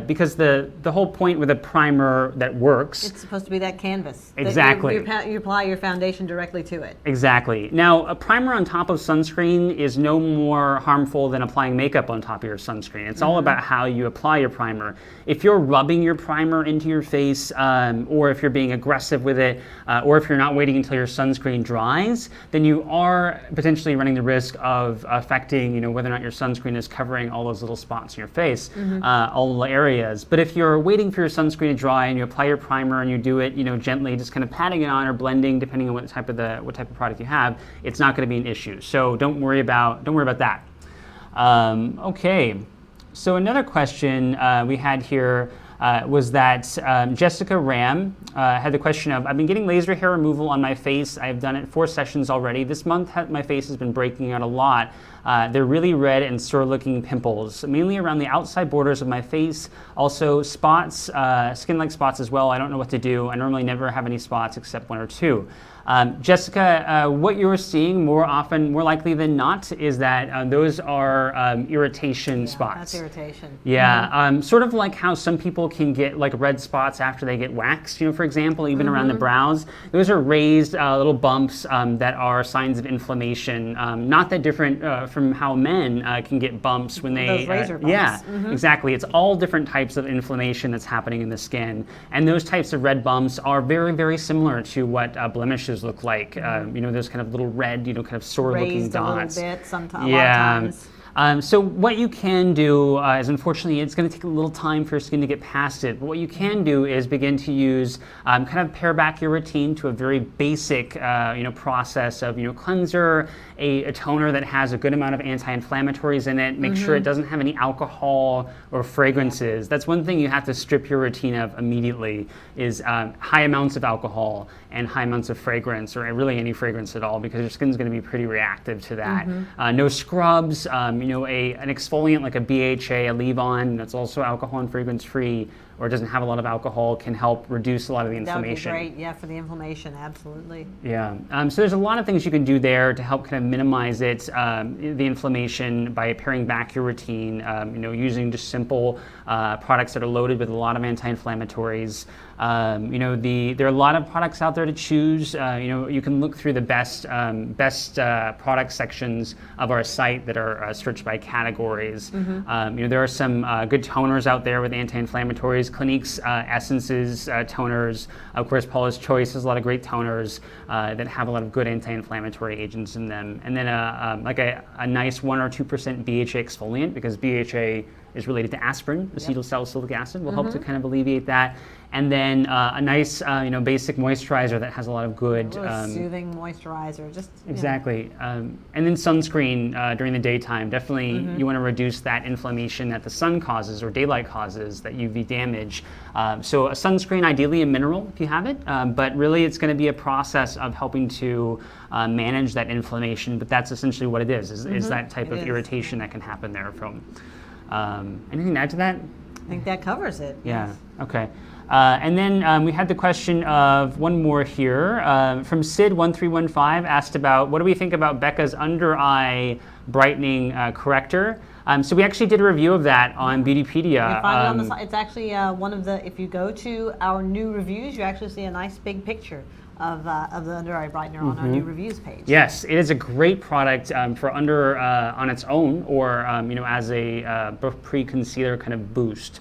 Because the whole point with a primer that works, it's supposed to be that canvas. Exactly. You apply your foundation directly to it. Exactly. Now, a primer on top of sunscreen is no more harmful than applying makeup makeup on top of your sunscreen. It's all about how you apply your primer. If you're rubbing your primer into your face, or if you're being aggressive with it, or if you're not waiting until your sunscreen dries, then you are potentially running the risk of affecting, whether or not your sunscreen is covering all those little spots in your face, all the areas. But if you're waiting for your sunscreen to dry and you apply your primer and you do it, gently, just kind of patting it on or blending, depending on what type of product you have, it's not going to be an issue. So don't worry about that. Okay. So another question we had here was that Jessica Ram had the question of, I've been getting laser hair removal on my face. I've done it 4 sessions already. This month my face has been breaking out a lot. They're really red and sore-looking pimples, mainly around the outside borders of my face. Also spots, skin-like spots as well. I don't know what to do. I normally never have any spots except 1 or 2. Jessica, what you're seeing more likely than not, is that those are irritation spots. That's irritation. Yeah, sort of like how some people can get like red spots after they get waxed, for example, even around the brows. Those are raised little bumps that are signs of inflammation. Not that different from how men can get bumps when they... Those razor bumps. Yeah, exactly. It's all different types of inflammation that's happening in the skin. And those types of red bumps are very, very similar to what blemishes look like. Those kind of little red, kind of sore-looking dots. Raised a little bit sometimes. A lot of times. So what you can do is, unfortunately, it's going to take a little time for your skin to get past it. But what you can do is begin to use, kind of pare back your routine to a very basic, process of, cleanser, a toner that has a good amount of anti-inflammatories in it. Make sure it doesn't have any alcohol or fragrances. That's one thing you have to strip your routine of immediately, is high amounts of alcohol and high amounts of fragrance, or really any fragrance at all, because your skin's going to be pretty reactive to that. No scrubs, an exfoliant like a BHA, a leave-on, that's also alcohol and fragrance-free, or doesn't have a lot of alcohol, can help reduce a lot of the inflammation. That would be great, yeah, for the inflammation, absolutely. Yeah, so there's a lot of things you can do there to help kind of minimize it, the inflammation, by paring back your routine, using just simple products that are loaded with a lot of anti-inflammatories. There are a lot of products out there to choose. You can look through the best product sections of our site that are searched by categories. There are some good toners out there with anti-inflammatories. Clinique's essences, toners. Of course, Paula's Choice has a lot of great toners that have a lot of good anti-inflammatory agents in them. And then a nice 1 or 2% BHA exfoliant, because BHA is related to aspirin, acetylsalicylic acid, will help to kind of alleviate that. And then a nice, basic moisturizer that has a lot of good... Really soothing moisturizer, just... Exactly. And then sunscreen during the daytime. Definitely you want to reduce that inflammation that the sun causes or daylight causes, that UV damage. So a sunscreen, ideally a mineral if you have it, but really it's going to be a process of helping to manage that inflammation, but that's essentially what it is that type of irritation that can happen there from... anything to add to that? I think that covers it. Yeah, yes. Okay. And then we had the question of one more here from Sid1315, asked about, what do we think about Becca's under eye brightening corrector? So we actually did a review of that on Beautypedia. You can find it on the site. It's actually one of the, if you go to our new reviews, you actually see a nice big picture of the under eye brightener on our new reviews page. Yes, it is a great product for under on its own, or as a pre-concealer kind of boost.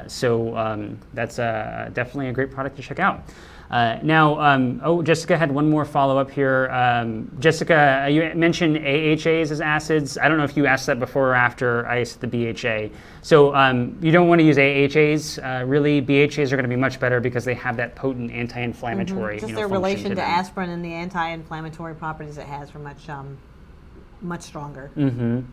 So that's definitely a great product to check out. Now, Jessica had one more follow-up here. Jessica, you mentioned AHAs as acids. I don't know if you asked that before or after I said the BHA. So you don't want to use AHAs. Really, BHAs are going to be much better because they have that potent anti-inflammatory Just their relation to aspirin and the anti-inflammatory properties it has are much stronger. Do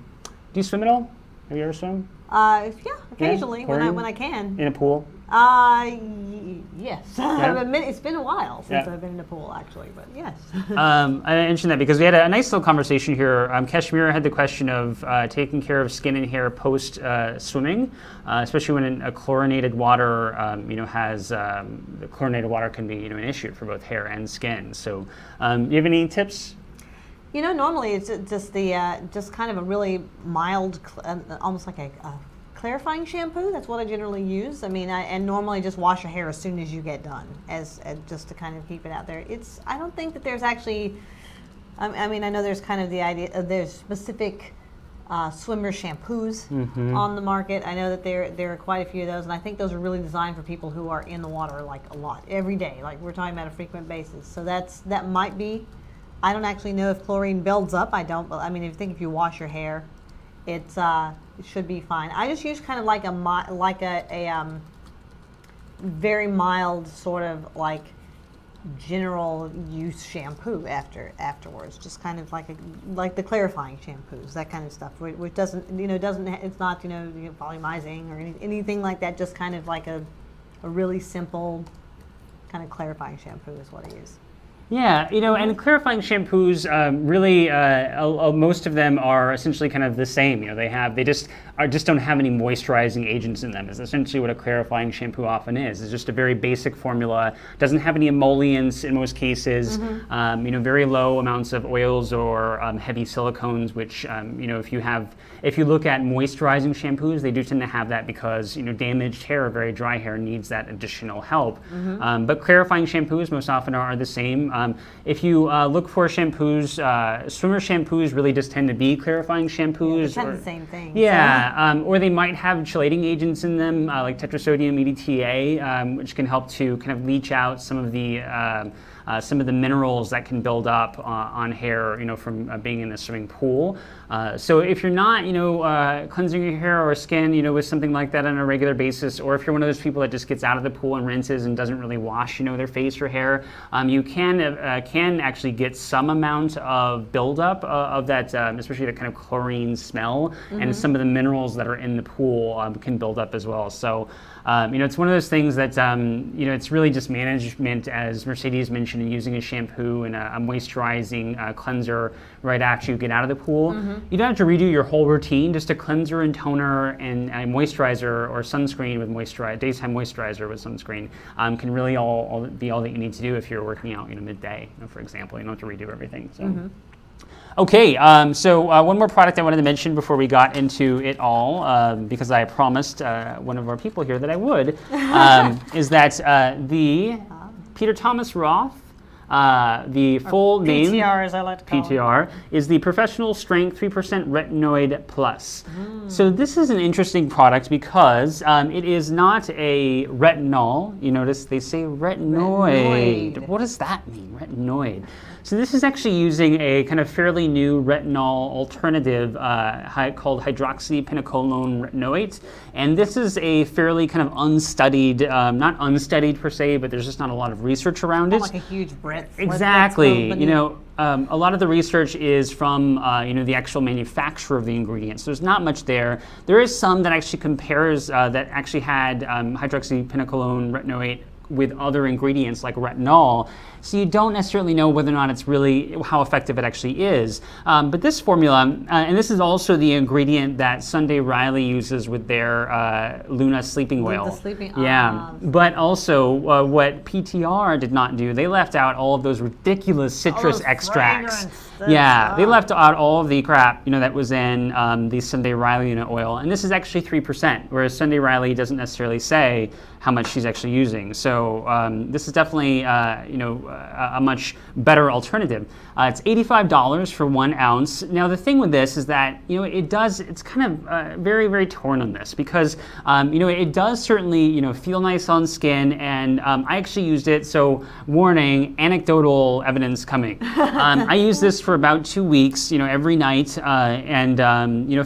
you swim at all? Have you ever swum? Yeah, occasionally when I can. In a pool? Yes. Yeah. It's been a while since I've been in a pool, actually, but yes. I mentioned that because we had a nice little conversation here. Kashmira had the question of taking care of skin and hair post swimming, especially when a chlorinated water, has the chlorinated water can be an issue for both hair and skin. So, do you have any tips? Normally it's just just kind of a really mild, almost like a clarifying shampoo. That's what I generally use. I mean, and normally just wash your hair as soon as you get done, as just to kind of keep it out there. I don't think that there's actually, I mean, I know there's kind of the idea of there's specific swimmer shampoos on the market. I know that there are quite a few of those, and I think those are really designed for people who are in the water like a lot every day. Like we're talking about a frequent basis. So that might be. I don't actually know if chlorine builds up. I don't. I mean, if you wash your hair, it should be fine. I just use kind of like a very mild sort of like general use shampoo afterwards, just kind of like the clarifying shampoos, that kind of stuff, which doesn't it's not volumizing or anything like that. Just kind of like a really simple kind of clarifying shampoo is what I use. Yeah, and clarifying shampoos, really, most of them are essentially kind of the same. They just don't have any moisturizing agents in them. Is essentially what a clarifying shampoo often is. It's just a very basic formula. Doesn't have any emollients in most cases. Very low amounts of oils or heavy silicones. Which if you look at moisturizing shampoos, they do tend to have that because damaged hair or very dry hair needs that additional help. But clarifying shampoos most often are the same. If you look for shampoos, swimmer shampoos really just tend to be clarifying shampoos. Yeah, kind of the same thing. Yeah, or they might have chelating agents in them, like tetrasodium EDTA, which can help to kind of leach out some of the minerals that can build up on hair, from being in the swimming pool. So if you're not, cleansing your hair or skin, with something like that on a regular basis, or if you're one of those people that just gets out of the pool and rinses and doesn't really wash, their face or hair, you can actually get some amount of buildup of that, especially the kind of chlorine smell, and some of the minerals that are in the pool can build up as well. So. It's one of those things that, it's really just management, as Mercedes mentioned, and using a shampoo and a moisturizing cleanser right after you get out of the pool. You don't have to redo your whole routine. Just a cleanser and toner and a moisturizer or sunscreen with daytime moisturizer with sunscreen can really be all that you need to do if you're working out, midday, for example. You don't have to redo everything. So. Okay, so one more product I wanted to mention before we got into it all, because I promised one of our people here that I would, is that the Peter Thomas Roth, the full name, PTR as I like to call PTR, is the Professional Strength 3% Retinoid Plus. So this is an interesting product because it is not a retinol. You notice they say retinoid. What does that mean, retinoid? So this is actually using a kind of fairly new retinol alternative called hydroxypinocolone retinoate. And this is a fairly kind of unstudied, not unstudied per se, but there's just not a lot of research around it. Like a huge breadth. Exactly. A lot of the research is from the actual manufacturer of the ingredients. So there's not much there. There is some that actually compares that actually had hydroxypinocolone retinoate with other ingredients like retinol. So you don't necessarily know whether or not it's really how effective it actually is. But this formula, and this is also the ingredient that Sunday Riley uses with their Luna sleeping oil. The sleeping But also what PTR did not do, they left out all of those ridiculous citrus extracts. They left out all of the crap that was in the Sunday Riley Luna oil, and this is actually 3%, whereas Sunday Riley doesn't necessarily say how much she's actually using. So this is definitely a much better alternative. It's $85 for 1 ounce. Now the thing with this is that it's kind of very, very torn on this because it does certainly feel nice on skin, and I actually used it. So warning, anecdotal evidence coming. I used this for about 2 weeks, every night, and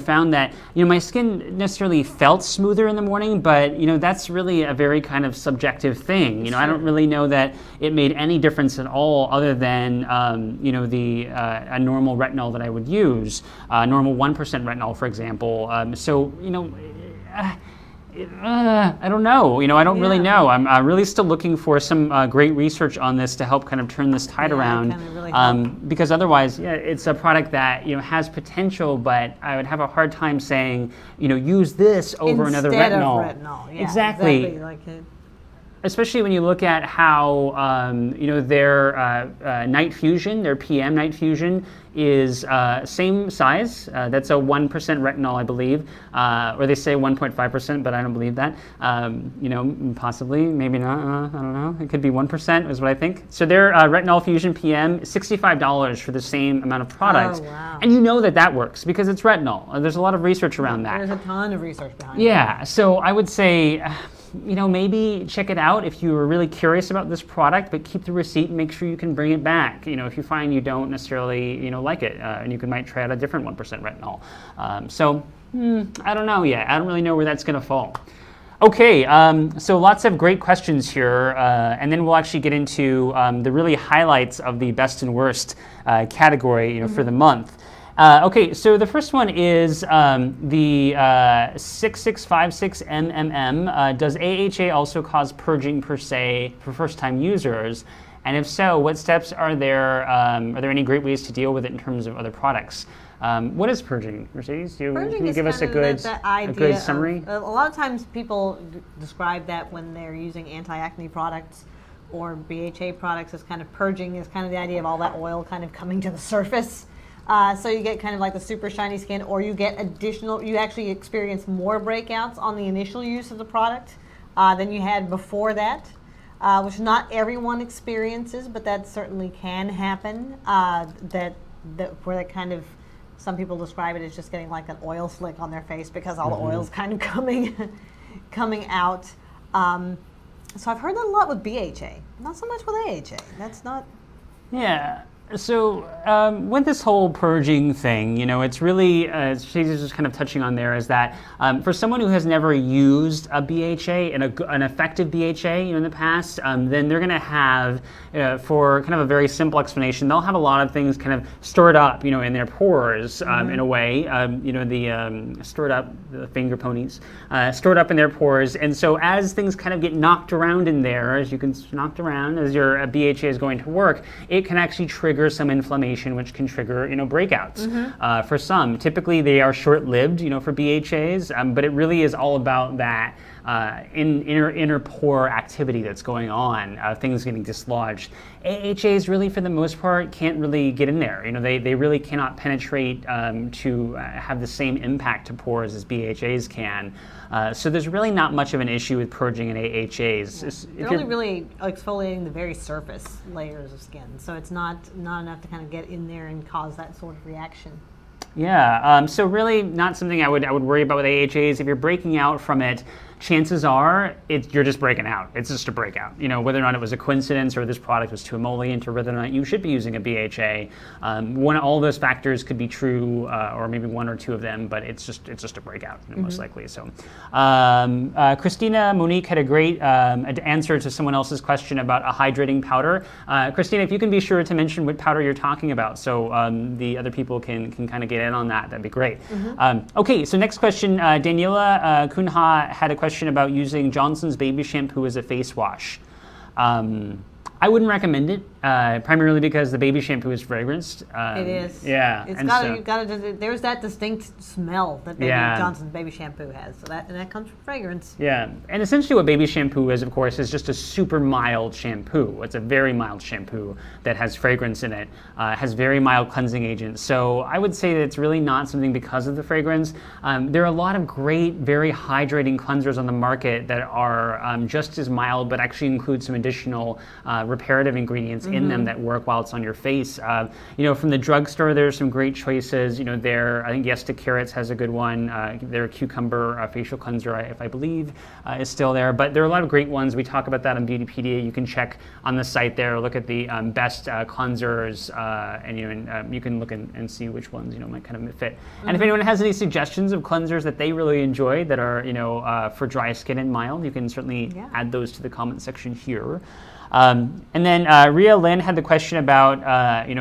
found that my skin necessarily felt smoother in the morning, but that's really a very kind of subjective thing. I don't really know that it made any difference at all, other than a normal retinol that I would use, normal 1% retinol, for example. I don't know. I don't really know. I'm really still looking for some great research on this to help kind of turn this tide around. Really because otherwise, it's a product that has potential, but I would have a hard time saying, use this over another retinol. Instead of retinol. Yeah, exactly. especially when you look at how their night fusion, their PM night fusion is same size. That's a 1% retinol, I believe, or they say 1.5%, but I don't believe that. Possibly, maybe not. I don't know. It could be 1% is what I think. So their retinol fusion PM, $65 for the same amount of product. Oh, wow. And you know that works because it's retinol. There's a lot of research around that. There's a ton of research behind it. Yeah, so I would say, maybe check it out if you were really curious about this product, but keep the receipt and make sure you can bring it back. If you find you don't necessarily, like it, and you might try out a different 1% retinol. I don't know yet. I don't really know where that's going to fall. Okay, so lots of great questions here, and then we'll actually get into the really highlights of the best and worst category, for the month. Okay, so the first one is the 6656MMM. Does AHA also cause purging per se for first-time users? And if so, what steps are there? Are there any great ways to deal with it in terms of other products? What is purging, Mercedes? Can you give us a good summary? A lot of times people describe that when they're using anti-acne products or BHA products as kind of purging, is kind of the idea of all that oil kind of coming to the surface. So you get kind of like the super shiny skin, or you get you actually experience more breakouts on the initial use of the product than you had before that, which not everyone experiences, but that certainly can happen. Where that kind of, some people describe it as just getting like an oil slick on their face because all the oil's kind of coming out. So I've heard that a lot with BHA, not so much with AHA. That's not. Yeah. So with this whole purging thing, it's really, she's just kind of touching on there, is that for someone who has never used a BHA, an effective BHA in the past, then they're going to have, for kind of a very simple explanation, they'll have a lot of things kind of stored up, in their pores in a way, stored up, the finger ponies, stored up in their pores. And so as things kind of get knocked around in there, as your BHA is going to work, it can actually trigger some inflammation, which can trigger, breakouts. For some, typically they are short-lived, for BHAs, but it really is all about that inner pore activity that's going on, things getting dislodged. AHAs really, for the most part, can't really get in there. They really cannot penetrate to have the same impact to pores as BHAs can. So there's really not much of an issue with purging in AHAs. They're only really exfoliating the very surface layers of skin, so it's not enough to kind of get in there and cause that sort of reaction. Yeah, so really not something I would worry about with AHAs. If you're breaking out from it, chances are you're just breaking out. It's just a breakout. Whether or not it was a coincidence or this product was too emollient or whether or not you should be using a BHA. All those factors could be true, or maybe one or two of them, but it's just a breakout, most likely. So, Christina Monique had a great answer to someone else's question about a hydrating powder. Christina, if you can be sure to mention what powder you're talking about, so the other people can kind of get in on that, that'd be great. Okay, so next question, Daniela Kunha had a question about using Johnson's baby shampoo as a face wash. I wouldn't recommend it, primarily because the baby shampoo is fragranced. It is. Yeah. There's that distinct smell that Johnson's baby shampoo has. So that comes from fragrance. Yeah, and essentially what baby shampoo is, of course, is just a super mild shampoo. It's a very mild shampoo that has fragrance in it, has very mild cleansing agents. So I would say that it's really not something because of the fragrance. There are a lot of great, very hydrating cleansers on the market that are just as mild, but actually include some additional reparative ingredients in them that work while it's on your face. From the drugstore, there's some great choices. I think Yes to Carrots has a good one. Their cucumber facial cleanser, if I believe, is still there. But there are a lot of great ones. We talk about that on Beautypedia. You can check on the site there, look at the best cleansers, and you can look and see which ones might kind of fit. And if anyone has any suggestions of cleansers that they really enjoy that are for dry skin and mild, you can certainly add those to the comment section here. And then Rhea Lynn had the question about,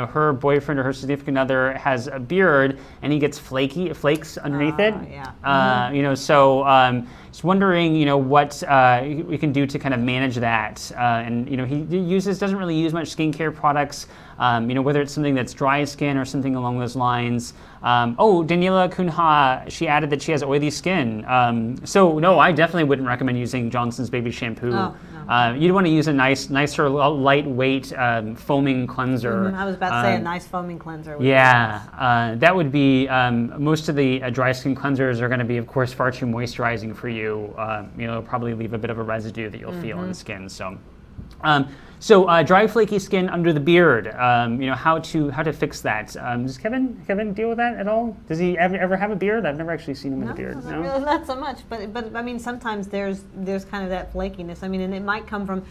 her boyfriend or her significant other has a beard and he gets flakes underneath it. Yeah. just wondering, what we can do to kind of manage that. And he doesn't really use much skincare products. Whether it's something that's dry skin or something along those lines. Daniela Kunha, she added that she has oily skin. So no, I definitely wouldn't recommend using Johnson's Baby Shampoo. Oh, no. You'd want to use a nicer, lightweight foaming cleanser. I was about to say a nice foaming cleanser. That would be, most of the dry skin cleansers are going to be, of course, far too moisturizing for you. It'll probably leave a bit of a residue that you'll feel in the skin. So, dry, flaky skin under the beard. How to fix that? Does Kevin deal with that at all? Does he ever have a beard? I've never actually seen him with a beard. No, really, not so much. But I mean, sometimes there's kind of that flakiness. I mean, and it might come from,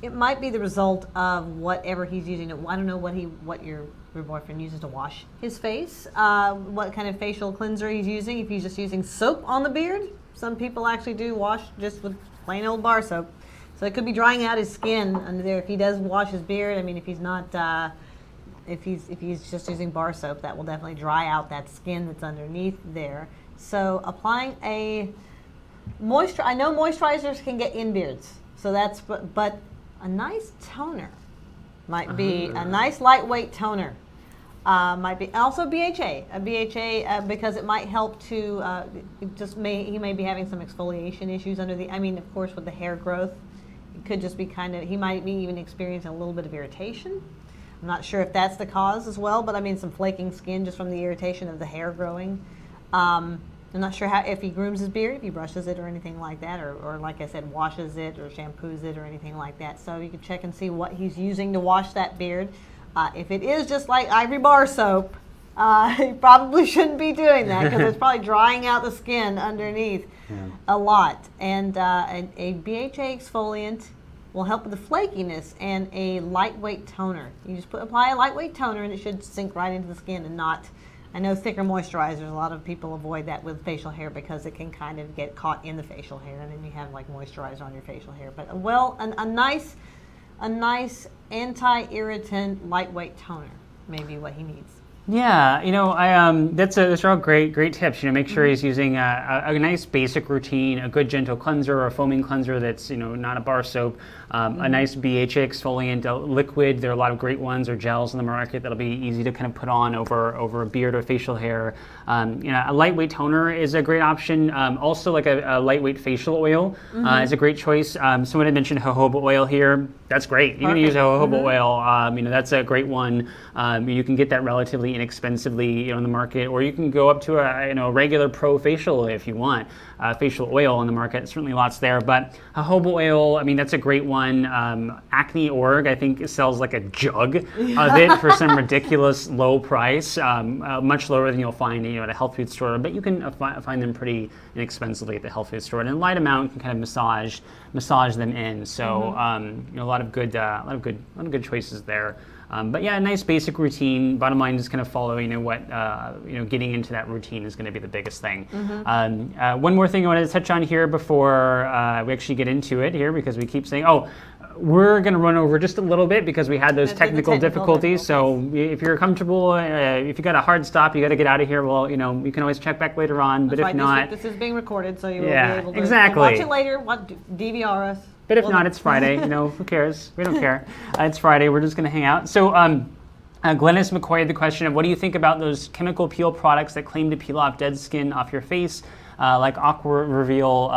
it might be the result of whatever he's using. I don't know what your boyfriend uses to wash his face. What kind of facial cleanser he's using. If he's just using soap on the beard, some people actually do wash just with plain old bar soap. So it could be drying out his skin under there. If he does wash his beard, I mean, if he's not, if he's just using bar soap, that will definitely dry out that skin that's underneath there. So applying a moisture, I know moisturizers can get in beards, so that's, but a nice toner might be a nice lightweight toner. Might be also BHA, because it might help to he may be having some exfoliation issues under the. I mean, of course, with the hair growth. It could just be he might be even experiencing a little bit of irritation. I'm not sure if that's the cause as well, but I mean some flaking skin just from the irritation of the hair growing. I'm not sure if he grooms his beard, if he brushes it or anything like that, or like I said, washes it or shampoos it or anything like that. So you can check and see what he's using to wash that beard. If it is just like Ivory bar soap, he probably shouldn't be doing that because it's probably drying out the skin underneath a lot. And a BHA exfoliant will help with the flakiness, and a lightweight toner. You just apply a lightweight toner and it should sink right into the skin and not, I know thicker moisturizers, a lot of people avoid that with facial hair because it can kind of get caught in the facial hair and then you have like moisturizer on your facial hair. But a nice anti-irritant lightweight toner may be what he needs. Yeah, those are all great tips. Make sure he's using a nice basic routine, a good gentle cleanser or a foaming cleanser that's not a bar soap, a nice BHA exfoliant, a liquid. There are a lot of great ones or gels in the market that'll be easy to kind of put on over a beard or facial hair. A lightweight toner is a great option. Also, like a lightweight facial oil is a great choice. Someone had mentioned jojoba oil here. That's great. You can use jojoba oil. That's a great one. You can get that relatively inexpensively in the market, or you can go up to a regular pro facial if you want facial oil on the market. Certainly lots there, but jojoba oil, that's a great one. Acne.org, I think, sells like a jug of it for some ridiculous low price, much lower than you'll find at a health food store, but you can find them pretty inexpensively at the health food store, and in a light amount can kind of massage them in. So a lot of good choices there. But yeah, a nice basic routine. Bottom line, just kind of follow, what, getting into that routine is going to be the biggest thing. One more thing I wanted to touch on here before we actually get into it here, because we keep saying, we're going to run over just a little bit because we had those technical difficulties. So if you're comfortable, if you got a hard stop, you got to get out of here. Well, you can always check back later on. But if not, this is being recorded, so you will be able to watch it later. DVR us. But if not, it's Friday. Who cares? We don't care. It's Friday. We're just going to hang out. So Glennis McCoy had the question of, what do you think about those chemical peel products that claim to peel off dead skin off your face, like Aqua Reveal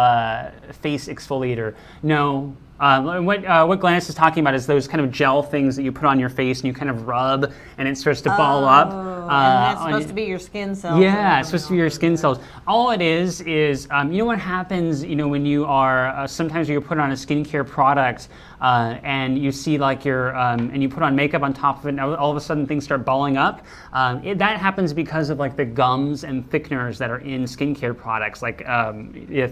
Face Exfoliator? No. What Glennis is talking about is those kind of gel things that you put on your face and you kind of rub and it starts to ball up. And that's supposed to be your skin cells. Yeah, it's supposed to be your skin cells. All it is what happens, when you are, sometimes you put on a skincare product and you see like and you put on makeup on top of it and all of a sudden things start balling up. That happens because of like the gums and thickeners that are in skincare products, like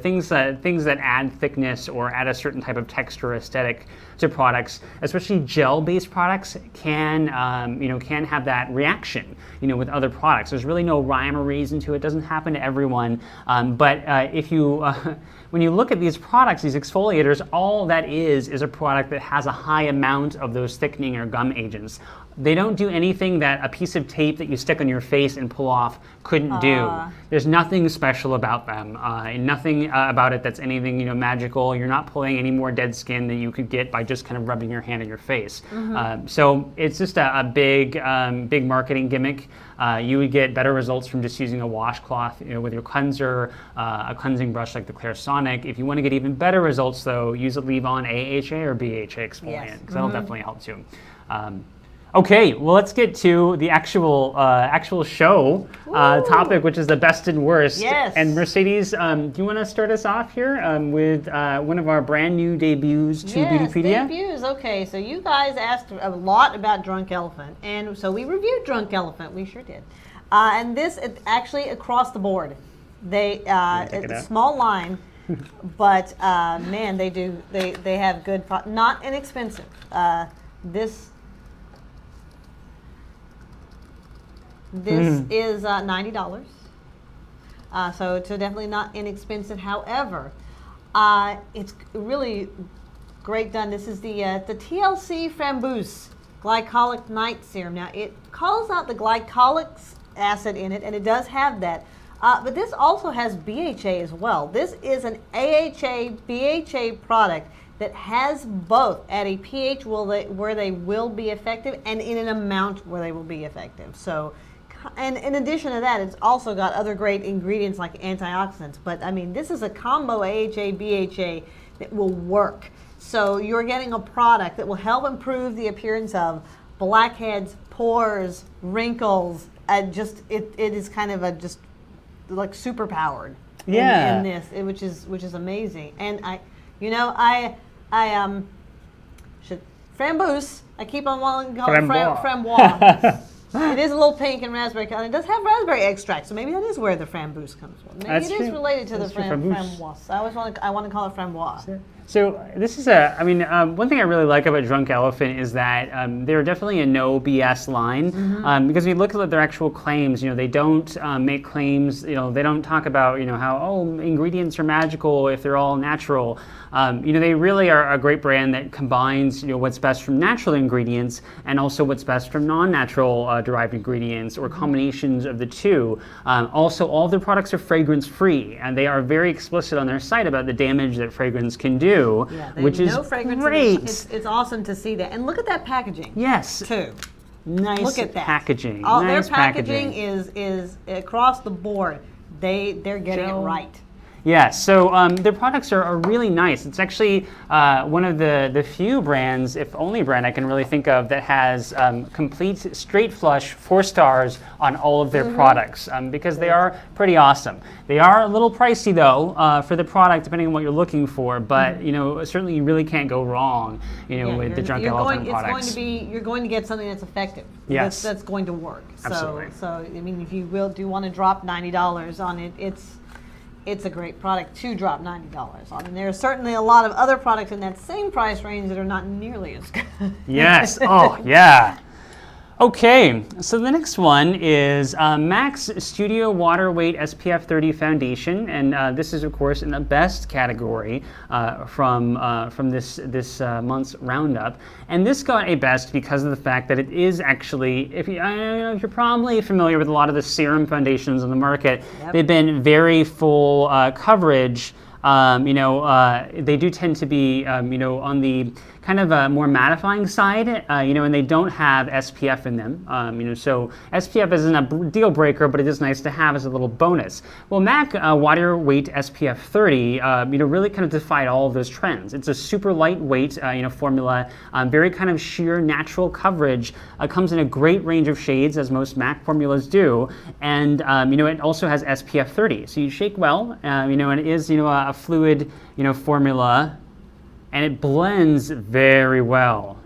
things that add thickness or add a certain type of texture or aesthetic to products, especially gel-based products, can have that reaction, with other products. There's really no rhyme or reason to it. It doesn't happen to everyone, but if you when you look at these products, these exfoliators, all that is a product that has a high amount of those thickening or gum agents. They don't do anything that a piece of tape that you stick on your face and pull off couldn't do. There's nothing special about them, and nothing about it that's anything magical. You're not pulling any more dead skin than you could get by just kind of rubbing your hand on your face. So it's just a big marketing gimmick. You would get better results from just using a washcloth with your cleanser, a cleansing brush like the Clairsonic. If you want to get even better results, though, use a leave-on AHA or BHA exfoliant, because that'll definitely help too. Okay, well, let's get to the actual show topic, which is the best and worst. Yes. And Mercedes, do you want to start us off here with one of our brand new debuts to Beautypedia? Yes, debuts. Okay, so you guys asked a lot about Drunk Elephant, and so we reviewed Drunk Elephant. We sure did. And this is actually across the board. It's a small line, but man, they have good, not inexpensive. This is $90, so it's definitely not inexpensive. However, it's really great done. This is the TLC Framboos Glycolic Night Serum. Now, it calls out the glycolic acid in it, and it does have that. But this also has BHA as well. This is an AHA, BHA product that has both at a pH where they will be effective and in an amount where they will be effective. So, and in addition to that, it's also got other great ingredients like antioxidants. But I mean, this is a combo AHA, BHA that will work. So you're getting a product that will help improve the appearance of blackheads, pores, wrinkles. It is kind of just like super powered. In this, which is amazing. And I should Framboos. I keep on wanting to call it Framboise. It is a little pink and raspberry color. It does have raspberry extract, so maybe that is where the Framboos comes from. Maybe it is related to the Framboise. I want to call it Framboise. So this is one thing I really like about Drunk Elephant is that they're definitely a no BS line, because when you look at their actual claims, they don't make claims, they don't talk about, how, ingredients are magical if they're all natural. They really are a great brand that combines, what's best from natural ingredients and also what's best from non-natural derived ingredients or combinations of the two. Also, all of their products are fragrance-free, and they are very explicit on their site about the damage that fragrance can do. Which is great. It's awesome to see that. And look at that packaging. Yes. Too. Nice look at that. Packaging. Their packaging is across the board. They're getting it right. Yeah, so their products are really nice. It's actually one of the few brands, if only brand I can really think of, that has complete straight flush 4 stars on all of their products, because they are pretty awesome. They are a little pricey though for the product, depending on what you're looking for. But certainly you really can't go wrong, with the Drunk Elephant products. You're going to get something that's effective. Yes, that's going to work. Absolutely. So I mean, if you do want to drop $90 on it, it's a great product to drop $90 on. And there are certainly a lot of other products in that same price range that are not nearly as good. Yes. Oh, yeah. Okay, so the next one is MAC's Studio Water Weight SPF 30 Foundation, and this is, of course, in the best category from this month's roundup. And this got a best because of the fact that it is actually, if you're probably familiar with a lot of the serum foundations on the market, they've been very full coverage. They do tend to be, on the kind of more mattifying side, and they don't have SPF in them. So SPF isn't a deal breaker, but it is nice to have as a little bonus. Well, MAC Water Weight SPF 30, really kind of defied all of those trends. It's a super lightweight, formula, very kind of sheer natural coverage. Comes in a great range of shades, as most MAC formulas do, and it also has SPF 30. So you shake well, and it is a fluid formula, and it blends very well.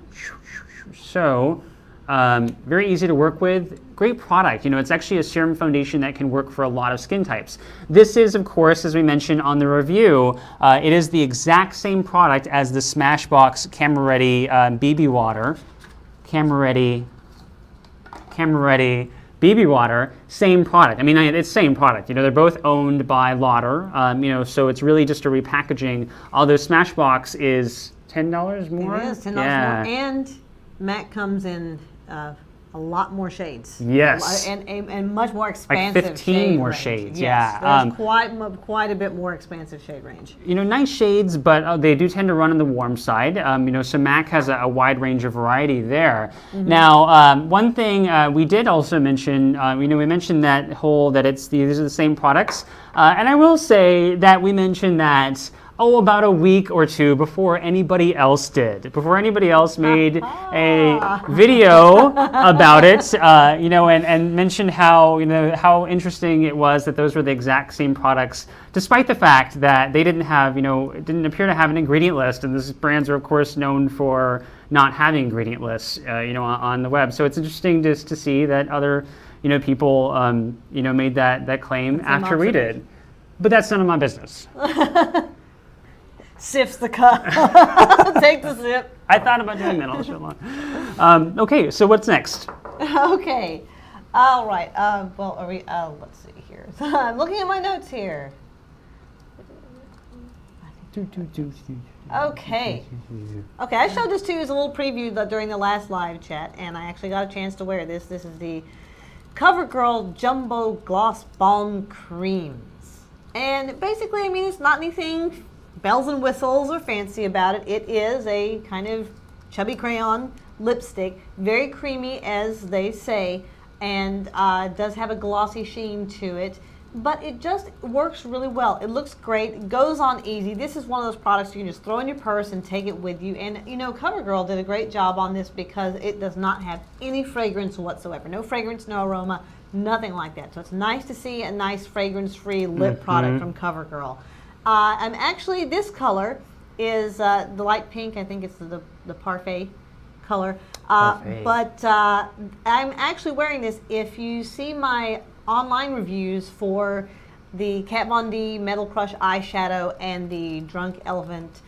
So very easy to work with. Great product. It's actually a serum foundation that can work for a lot of skin types. This is, of course, as we mentioned on the review, it is the exact same product as the Smashbox Camera Ready BB Water. Camera Ready BB water, same product. I mean, it's same product. You know, they're both owned by Lauder. You know, so it's really just a repackaging. Although Smashbox is $10 more. It is $10 more, and MAC comes in a lot more shades. Yes. And much more expansive. Like 15 shade more range. shades. Yes, Yeah. there's quite a bit more expansive shade range. You know, nice shades, but they do tend to run on the warm side. You know, so MAC has a wide range of variety there. Mm-hmm. Now, one thing we did also mention, you know, we mentioned that these are the same products, and I will say that we mentioned that. Oh, about a week or two before anybody else did. Before anybody else made a video about it, you know, and mentioned how, you know, how interesting it was that those were the exact same products, despite the fact that they didn't have, you know, it didn't appear to have an ingredient list. And these brands are, of course, known for not having ingredient lists, you know, on the web. So it's interesting just to see that other, you know, people, you know, made that claim after we did. But that's none of my business. Sips the cup. Take the sip. I thought about doing that all so long. Okay, so what's next? Okay. All right. Well, are we? Let's see here. I'm looking at my notes here. Okay. Okay, I showed this to you as a little preview during the last live chat, and I actually got a chance to wear this. This is the CoverGirl Jumbo Gloss Balm Creams. And basically, I mean, it's not anything bells and whistles or fancy about it. It is a kind of chubby crayon lipstick, very creamy as they say, and does have a glossy sheen to it, but it just works really well. It looks great, it goes on easy. This is one of those products you can just throw in your purse and take it with you. And you know, CoverGirl did a great job on this because it does not have any fragrance whatsoever. No fragrance, no aroma, nothing like that. So it's nice to see a nice fragrance-free lip product from CoverGirl. I'm actually, this color is the light pink. I think it's the parfait color. But I'm actually wearing this. If you see my online reviews for the Kat Von D Metal Crush eyeshadow and the Drunk Elephant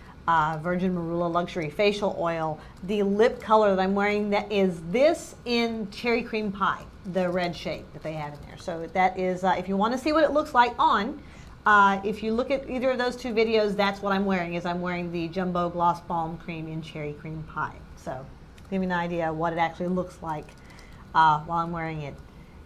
Virgin Marula Luxury Facial Oil, the lip color that I'm wearing, that is this in Cherry Cream Pie, the red shade that they have in there. So that is, if you want to see what it looks like on, if you look at either of those two videos, that's what I'm wearing. I'm wearing the Jumbo Gloss Balm Cream in Cherry Cream Pie. So give me an idea of what it actually looks like while I'm wearing it.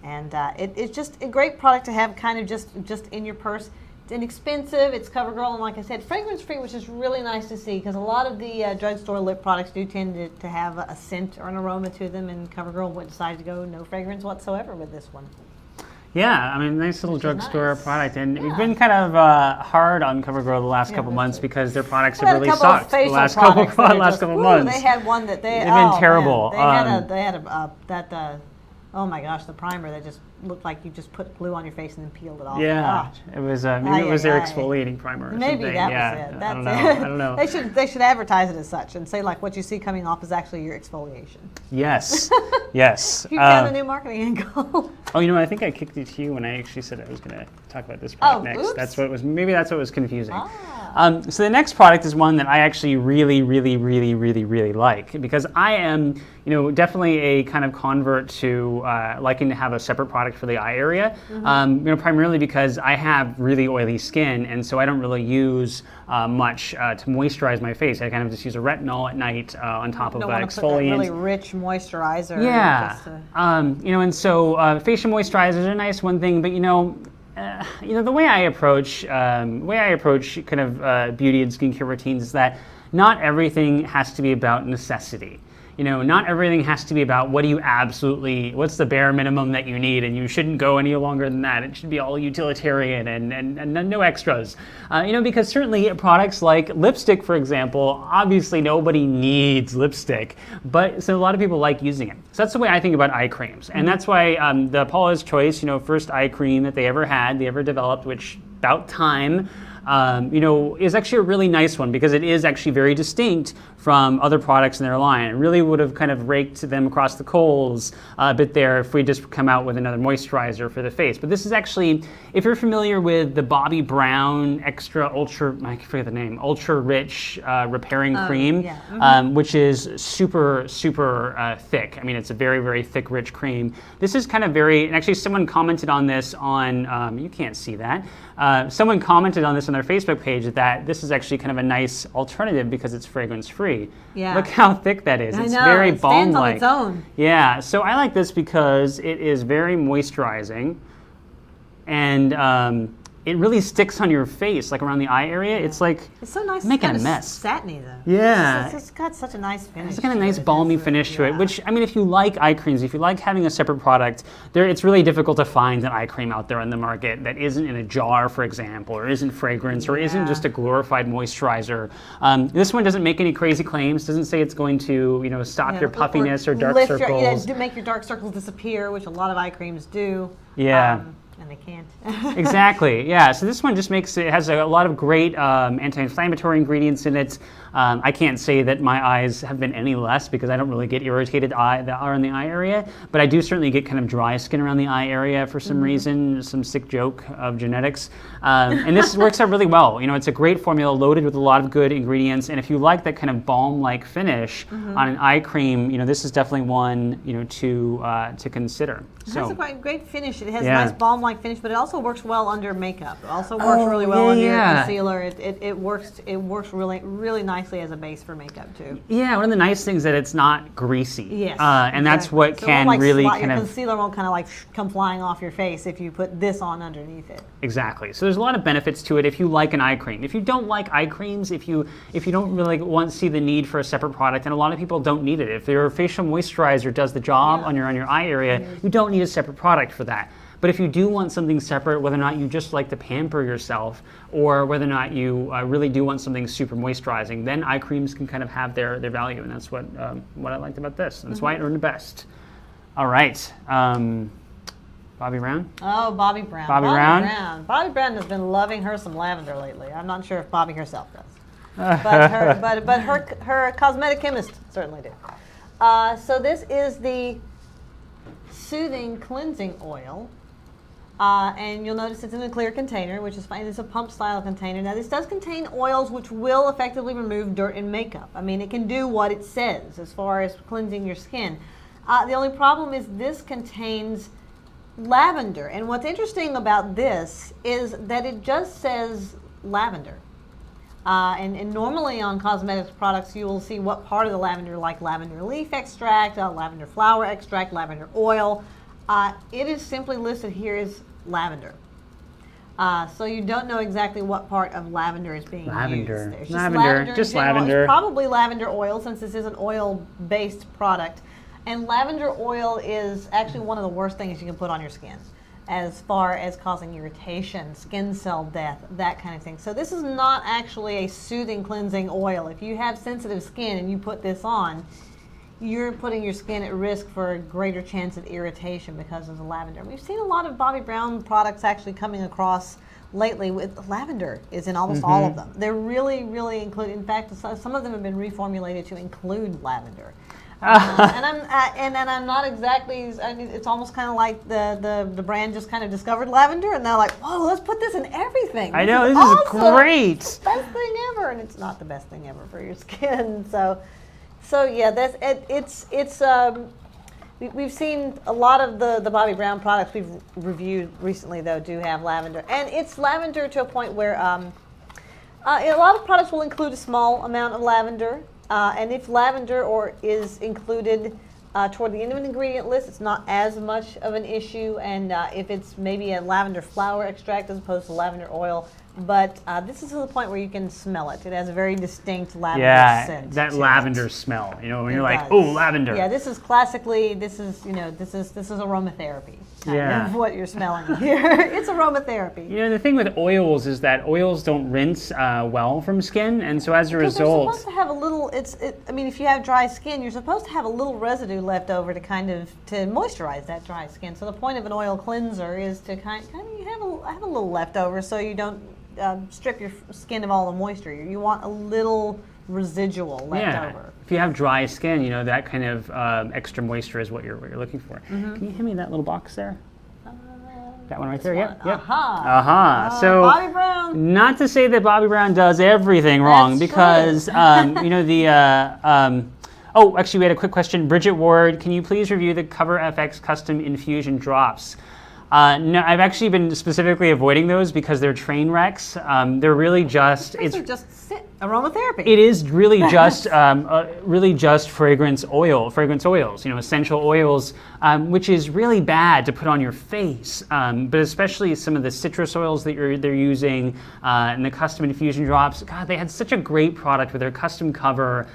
And it's just a great product to have kind of just in your purse. It's inexpensive, it's CoverGirl, and like I said, fragrance-free, which is really nice to see because a lot of the drugstore lip products do tend to have a scent or an aroma to them, and CoverGirl would decide to go no fragrance whatsoever with this one. Yeah, I mean, nice little drugstore product, and Yeah. we've been kind of hard on CoverGirl the last couple months because their products have really a couple of sucked the facial last products that are couple just, months. They had one that they've been terrible. Man, they had oh my gosh, the primer that just looked like you just put glue on your face and then peeled it off. Yeah, it was maybe it was their exfoliating primer. Or Maybe something. that was it. That's I don't know. it. I don't know. They should advertise it as such and say like what you see coming off is actually your exfoliation. Yes, yes. You found a new marketing angle. Oh, you know, I think I kicked it to you when I actually said I was going to talk about this product next. Oops. That's what it was. Maybe that's what was confusing. So the next product is one that I actually really like because I am, you know, definitely a kind of convert to liking to have a separate product for the eye area. You know, primarily because I have really oily skin, and so I don't really use much to moisturize my face. I kind of just use a retinol at night on top of exfoliant. Put that really rich moisturizer. Yeah. You know, and so facial moisturizers are nice, one thing, but you know, the way I approach kind of beauty and skincare routines is that not everything has to be about necessity. You know, not everything has to be about what's the bare minimum that you need, and you shouldn't go any longer than that. It should be all utilitarian and no extras. You know, because certainly products like lipstick, for example, obviously nobody needs lipstick, but so a lot of people like using it. So that's the way I think about eye creams, and that's why the Paula's Choice, you know, first eye cream that they ever developed, which about time. is actually a really nice one because it is actually very distinct from other products in their line. It really would have kind of raked them across the coals a bit there if we just come out with another moisturizer for the face. But this is actually, if you're familiar with the Bobbi Brown Extra Ultra, I forget the name, Ultra Rich Repairing Cream, which is super, super thick. I mean, it's a very, very thick, rich cream. This is kind of very, and actually someone commented on this on, you can't see that, someone commented on this on their Facebook page that this is actually kind of a nice alternative because it's fragrance-free. Yeah. Look how thick that is. It's very balm-like. Stands on its own. Yeah, so I like this because it is very moisturizing, and it really sticks on your face, like around the eye area. It's like it's so nice. making it's a mess. Satiny though. Yeah, it's got such a nice finish. It's got a nice balmy finish to it. Which, I mean, if you like eye creams, if you like having a separate product, it's really difficult to find an eye cream out there on the market that isn't in a jar, for example, or isn't fragrance, or isn't just a glorified moisturizer. This one doesn't make any crazy claims. Doesn't say it's going to, stop your puffiness or dark circles. Make your dark circles disappear, which a lot of eye creams do. Yeah. And they can't. Exactly, yeah. So this one just has a lot of great anti-inflammatory ingredients in it. I can't say that my eyes have been any less because I don't really get irritated around the eye area, but I do certainly get kind of dry skin around the eye area for some reason, some sick joke of genetics. And this works out really well. It's a great formula loaded with a lot of good ingredients, and if you like that kind of balm-like finish on an eye cream, this is definitely one to consider. It has a great finish. It has a nice balm-like finish, but it also works well under makeup. It also works really well under your concealer. It works really nicely as a base for makeup too. Yeah, one of the nice things that it's not greasy. Yes, and that's what can really kind of. Your concealer won't kind of like come flying off your face if you put this on underneath it. Exactly. So there's a lot of benefits to it if you like an eye cream. If you don't like eye creams, if you don't really see the need for a separate product, and a lot of people don't need it. If your facial moisturizer does the job on your eye area, you don't need a separate product for that. But if you do want something separate, whether or not you just like to pamper yourself, or whether or not you really do want something super moisturizing, then eye creams can kind of have their value, and that's what I liked about this. And that's why it earned the best. All right, Bobbi Brown. Oh, Bobbi Brown. Bobbi Brown has been loving her some lavender lately. I'm not sure if Bobbi herself does, but her cosmetic chemist certainly did. So this is the Soothing Cleansing Oil. And you'll notice it's in a clear container, which is fine. It's a pump style container. Now this does contain oils which will effectively remove dirt and makeup. I mean, it can do what it says as far as cleansing your skin. The only problem is this contains lavender. And what's interesting about this is that it just says lavender. And normally on cosmetics products, you will see what part of the lavender, like lavender leaf extract, lavender flower extract, lavender oil. It is simply listed here as lavender. So you don't know exactly what part of lavender is being used. There's just lavender. It's probably lavender oil, since this is an oil-based product. And lavender oil is actually one of the worst things you can put on your skin as far as causing irritation, skin cell death, that kind of thing. So this is not actually a soothing cleansing oil. If you have sensitive skin and you put this on, you're putting your skin at risk for a greater chance of irritation because of the lavender. We've seen a lot of Bobbi Brown products actually coming across lately with lavender is in almost all of them. They're really, really included. In fact, some of them have been reformulated to include lavender. And I'm not exactly. I mean, it's almost kind of like the brand just kind of discovered lavender, and they're like, "Whoa, let's put this in everything." I know, this is great. It's the best thing ever, and it's not the best thing ever for your skin. So yeah, that's it's. We've seen a lot of the Bobbi Brown products we've reviewed recently, though, do have lavender, and it's lavender to a point where a lot of products will include a small amount of lavender. And if lavender is included toward the end of an ingredient list, it's not as much of an issue. And if it's maybe a lavender flower extract as opposed to lavender oil, but this is to the point where you can smell it. It has a very distinct lavender scent. Yeah, that lavender smell. When you're like, oh, lavender. Yeah, this is classically. This is aromatherapy. Kind of what you're smelling here. It's aromatherapy. The thing with oils is that oils don't rinse well from skin, and so as a result, they're supposed to have a little. I mean, if you have dry skin, you're supposed to have a little residue left over to moisturize that dry skin. So the point of an oil cleanser is to kind of have a little leftover, so you don't strip your skin of all the moisture. You want a little residual left over. If you have dry skin, that kind of extra moisture is what you're looking for. Can you hand me that little box there? That one right there, yep. Aha. So, Bobbi Brown. not to say that Bobbi Brown does everything wrong, That's because actually, we had a quick question. Bridget Ward, can you please review the Cover FX custom infusion drops? No, I've actually been specifically avoiding those because they're train wrecks. They're really just aromatherapy. It is really just fragrance oils, essential oils, which is really bad to put on your face. But especially some of the citrus oils that they're using and the custom infusion drops. God, they had such a great product with their custom cover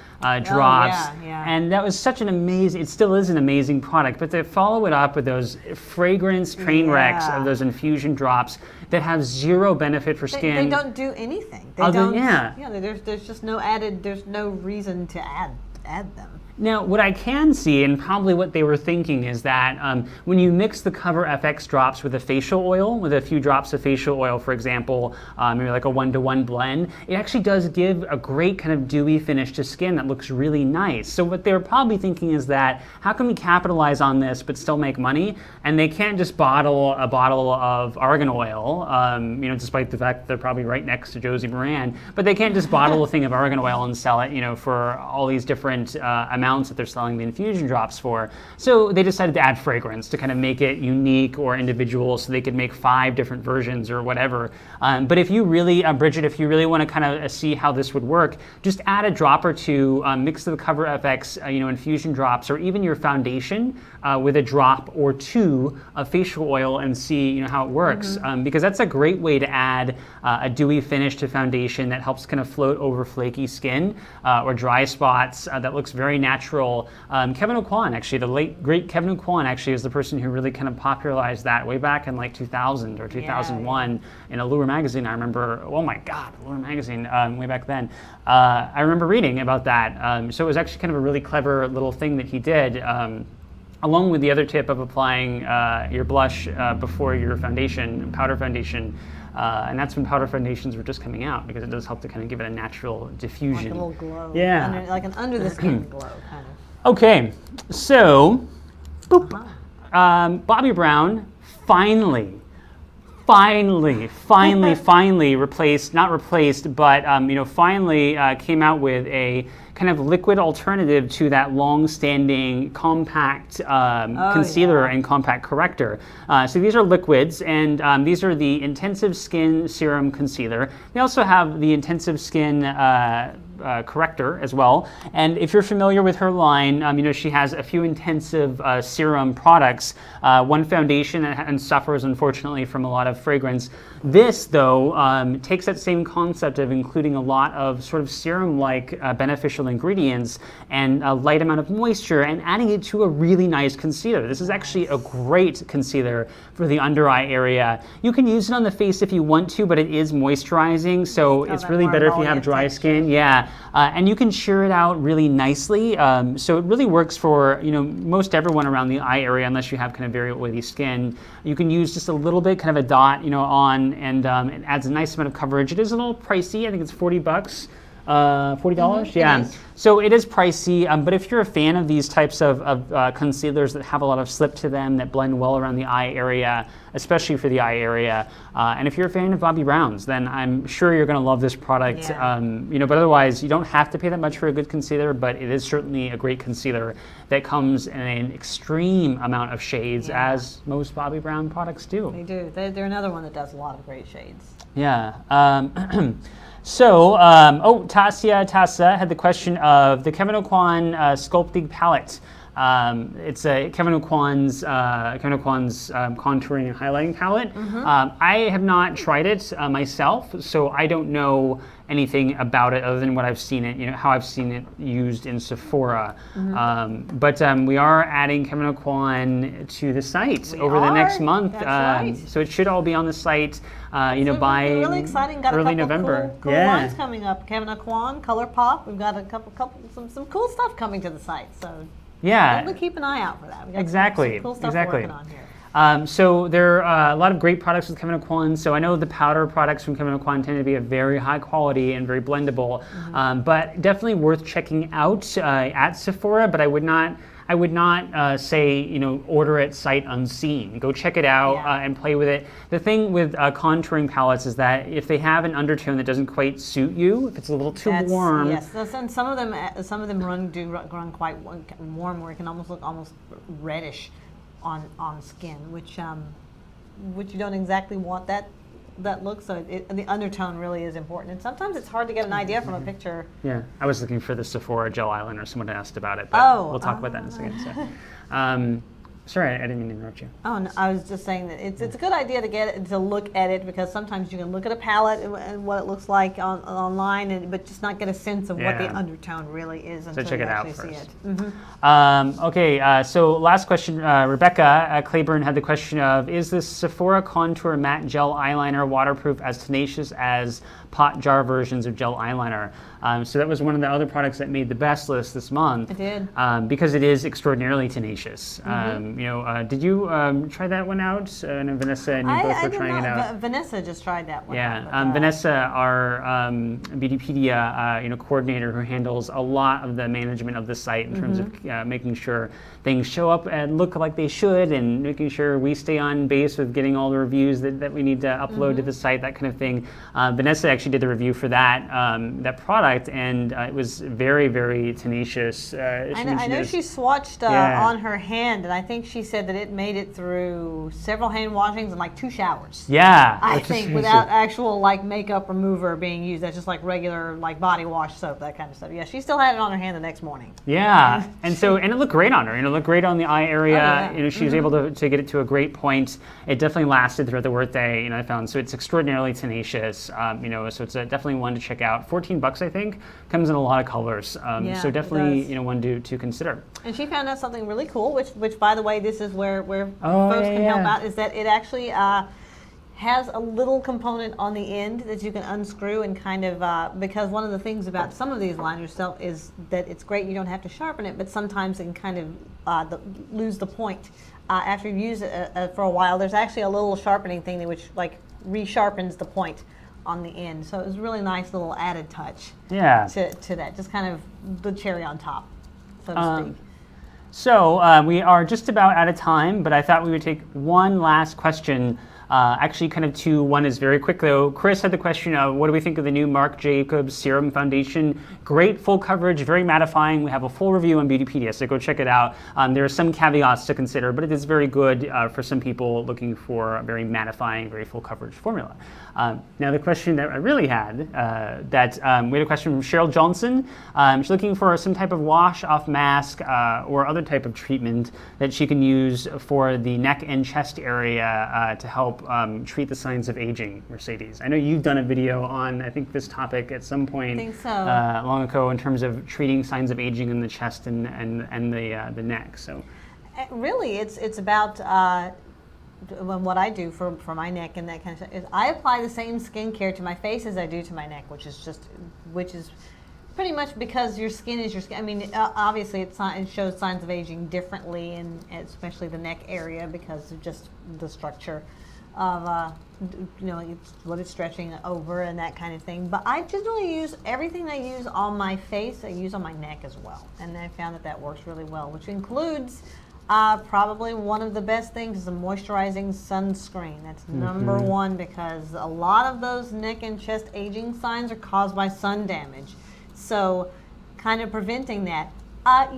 drops, and that was such an amazing. It still is an amazing product, but to follow it up with those fragrance train wrecks of those infusion drops that have zero benefit for skin. They don't do anything. There's just no added. There's no reason to add them. Now, what I can see, and probably what they were thinking, is that when you mix the Cover FX drops with a facial oil, with a few drops of facial oil, for example, maybe like a 1-to-1 blend, it actually does give a great kind of dewy finish to skin that looks really nice. So what they were probably thinking is that, how can we capitalize on this but still make money? And they can't just bottle a bottle of argan oil, despite the fact that they're probably right next to Josie Moran, but they can't just bottle a thing of argan oil and sell it, for all these different amounts that they're selling the infusion drops for. So they decided to add fragrance to kind of make it unique or individual, so they could make 5 different versions or whatever. But if you really, Bridget, if you really want to kind of see how this would work, just add a drop or two, mix the Cover FX, infusion drops, or even your foundation with a drop or two of facial oil, and see, how it works. Because that's a great way to add a dewy finish to foundation that helps kind of float over flaky skin or dry spots. That looks very natural. Kevin Aucoin, actually, the late great Kevin Aucoin, actually is the person who really kind of popularized that way back in like 2000 or 2001 in Allure magazine. I remember, oh my God, Allure magazine, way back then. I remember reading about that. So it was actually kind of a really clever little thing that he did. Along with the other tip of applying your blush before your foundation, powder foundation. And that's when powder foundations were just coming out, because it does help to kind of give it a natural diffusion. Like a little glow. Yeah. Like an under the skin glow, kind of. Okay, so, Bobbi Brown finally came out with a kind of liquid alternative to that long-standing compact concealer and compact corrector. So these are liquids, and these are the Intensive Skin Serum Concealer. They also have the Intensive Skin corrector as well. And if you're familiar with her line, she has a few intensive serum products. One foundation and suffers, unfortunately, from a lot of fragrance. This, though, takes that same concept of including a lot of sort of serum-like beneficial ingredients and a light amount of moisture, and adding it to a really nice concealer. This is actually a great concealer for the under eye area. You can use it on the face if you want to, but it is moisturizing, so it's really better if you have dry skin. And you can sheer it out really nicely. So it really works for most everyone around the eye area, unless you have kind of very oily skin. You can use just a little bit, kind of a dot, on, and it adds a nice amount of coverage. It is a little pricey. I think it's $40. $40? Yeah. So it is pricey, but if you're a fan of these types of concealers that have a lot of slip to them, that blend well around the eye area, especially for the eye area, and if you're a fan of Bobbi Brown's, then I'm sure you're going to love this product. But otherwise, you don't have to pay that much for a good concealer, but it is certainly a great concealer that comes in an extreme amount of shades, as most Bobbi Brown products do. They do. They're another one that does a lot of great shades. Yeah. So, Tassia had the question of the Kevin Aucoin Sculpting Palette. It's a Kevin Aucoin's contouring and highlighting palette. I have not tried it myself, so I don't know anything about it other than what I've seen it, how I've seen it used in Sephora. But we are adding Kevin Aucoin to the site over the next month. That's right. So it should all be on the site, by really exciting. Got early a couple November. Cool lines coming up. Kevin Aucoin, ColourPop. We've got some cool stuff coming to the site. So definitely keep an eye out for that. We got some cool stuff working on here. So there are a lot of great products with Kevin Aucoin. So I know the powder products from Kevin Aucoin tend to be a very high quality and very blendable, but definitely worth checking out at Sephora. But I would not say, order it sight unseen. Go check it out and play with it. The thing with contouring palettes is that if they have an undertone that doesn't quite suit you, if it's a little too warm. Yes, and some of them run quite warm, where it can almost look reddish on skin, which you don't exactly want that look. So the undertone really is important, and sometimes it's hard to get an idea from a picture. Yeah, I was looking for the Sephora gel eyeliner. Someone asked about it, but we'll talk about that in a second. So, sorry, I didn't mean to interrupt you. Oh, no, I was just saying that it's a good idea to look at it, because sometimes you can look at a palette and what it looks like online, but just not get a sense of what the undertone really is until check you it out actually first. see it. Okay, so last question. Rebecca Claiborne had the question of, is this Sephora Contour Matte Gel Eyeliner waterproof as tenacious as pot jar versions of gel eyeliner? So that was one of the other products that made the best list this month. It did. Because it is extraordinarily tenacious. Did you try that one out? I know Vanessa and you both were trying it out. Vanessa just tried that one. Yeah, Vanessa, our Beautypedia coordinator, who handles a lot of the management of the site in terms of making sure things show up and look like they should, and making sure we stay on base with getting all the reviews that we need to upload to the site, that kind of thing. Vanessa actually did the review for that product, and it was very, very tenacious. I know she swatched on her hand, and I think she said that it made it through several hand washings and like 2 showers. Yeah, I think without actual makeup remover being used. That's just like regular body wash soap, that kind of stuff. Yeah, she still had it on her hand the next morning. Yeah, and it looked great on her. It looked great on the eye area. Oh, yeah. She was able to get it to a great point. It definitely lasted throughout the workday. I found, so it's extraordinarily tenacious. So it's definitely one to check out. $14, I think, comes in a lot of colors. So definitely one to consider. And she found out something really cool, which by the way, this is where folks can help out, is that it actually has a little component on the end that you can unscrew and kind of, because one of the things about some of these liners is that it's great, you don't have to sharpen it, but sometimes it can kind of lose the point. After you've used it for a while, there's actually a little sharpening thing which resharpens the point on the end. So it was a really nice little added touch to that, just kind of the cherry on top, so to speak. So we are just about out of time, but I thought we would take one last question. Actually, kind of two. One is very quick, though. Chris had the question of, what do we think of the new Marc Jacobs Serum Foundation? Great full coverage, very mattifying. We have a full review on Beautypedia, so go check it out. There are some caveats to consider, but it is very good for some people looking for a very mattifying, very full coverage formula. Now, the question that I really had, we had a question from Cheryl Johnson. She's looking for some type of wash-off mask or other type of treatment that she can use for the neck and chest area to help treat the signs of aging, Mercedes. I know you've done a video on, I think, this topic at some point. I think so. Long ago, in terms of treating signs of aging in the chest and the neck. So, really, it's about what I do for my neck and that kind of stuff. Is I apply the same skincare to my face as I do to my neck, which is pretty much because your skin is your skin. I mean, obviously, it shows signs of aging differently, and especially the neck area, because of just the structure of what it's stretching over and that kind of thing. But I generally use everything I use on my face, I use on my neck as well, and I found that works really well, which includes probably one of the best things is a moisturizing sunscreen. That's number one, because a lot of those neck and chest aging signs are caused by sun damage. So kind of preventing that.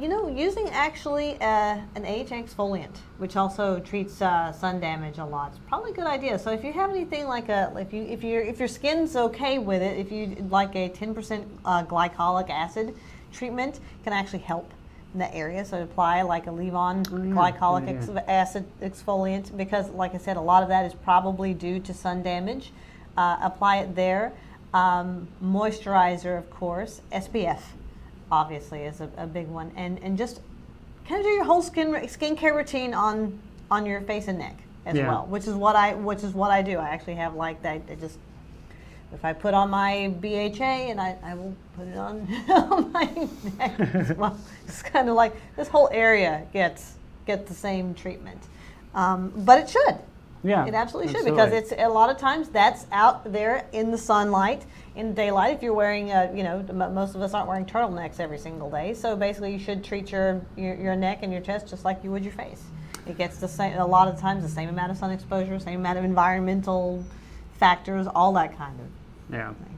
Using actually an age exfoliant, which also treats sun damage a lot, it's probably a good idea. So if you have anything if your skin's okay with it, if you like a 10% glycolic acid treatment, can actually help in that area. So apply like a leave-on glycolic acid exfoliant, because like I said, a lot of that is probably due to sun damage. Apply it there. Moisturizer, of course. SPF obviously is a big one, and just kind of do your whole skincare routine on your face and neck as well, which is what I do. I actually have like that. If I put on my BHA, and I will put it on, on my neck as well. It's kind of like this whole area gets the same treatment. But it should. Yeah, it absolutely should, because it's a lot of times that's out there in the sunlight, in daylight. If you're wearing, most of us aren't wearing turtlenecks every single day, so basically you should treat your neck and your chest just like you would your face. It gets the same, a lot of times, the same amount of sun exposure, same amount of environmental factors, all that kind of yeah. thing.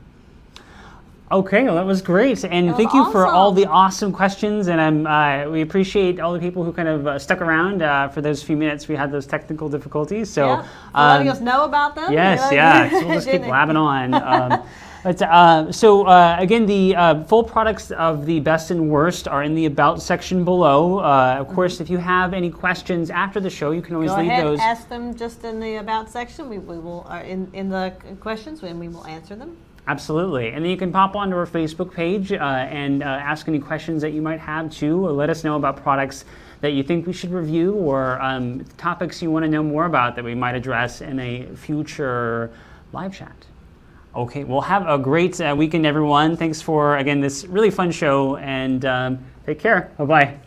Okay, well, that was great, and thank you for all the awesome questions. And we appreciate all the people who kind of stuck around for those few minutes we had those technical difficulties. So, for letting us know about them. Yes, yeah. So we'll just keep blabbing on. Again, the full products of the best and worst are in the About section below. Of course, if you have any questions after the show, you can always leave those. Ask them just in the About section. We will in the questions, and we will answer them. Absolutely. And then you can pop onto our Facebook page and ask any questions that you might have too. Or let us know about products that you think we should review, or topics you want to know more about that we might address in a future live chat. Okay, well, have a great weekend, everyone. Thanks for, again, this really fun show, and take care. Bye-bye.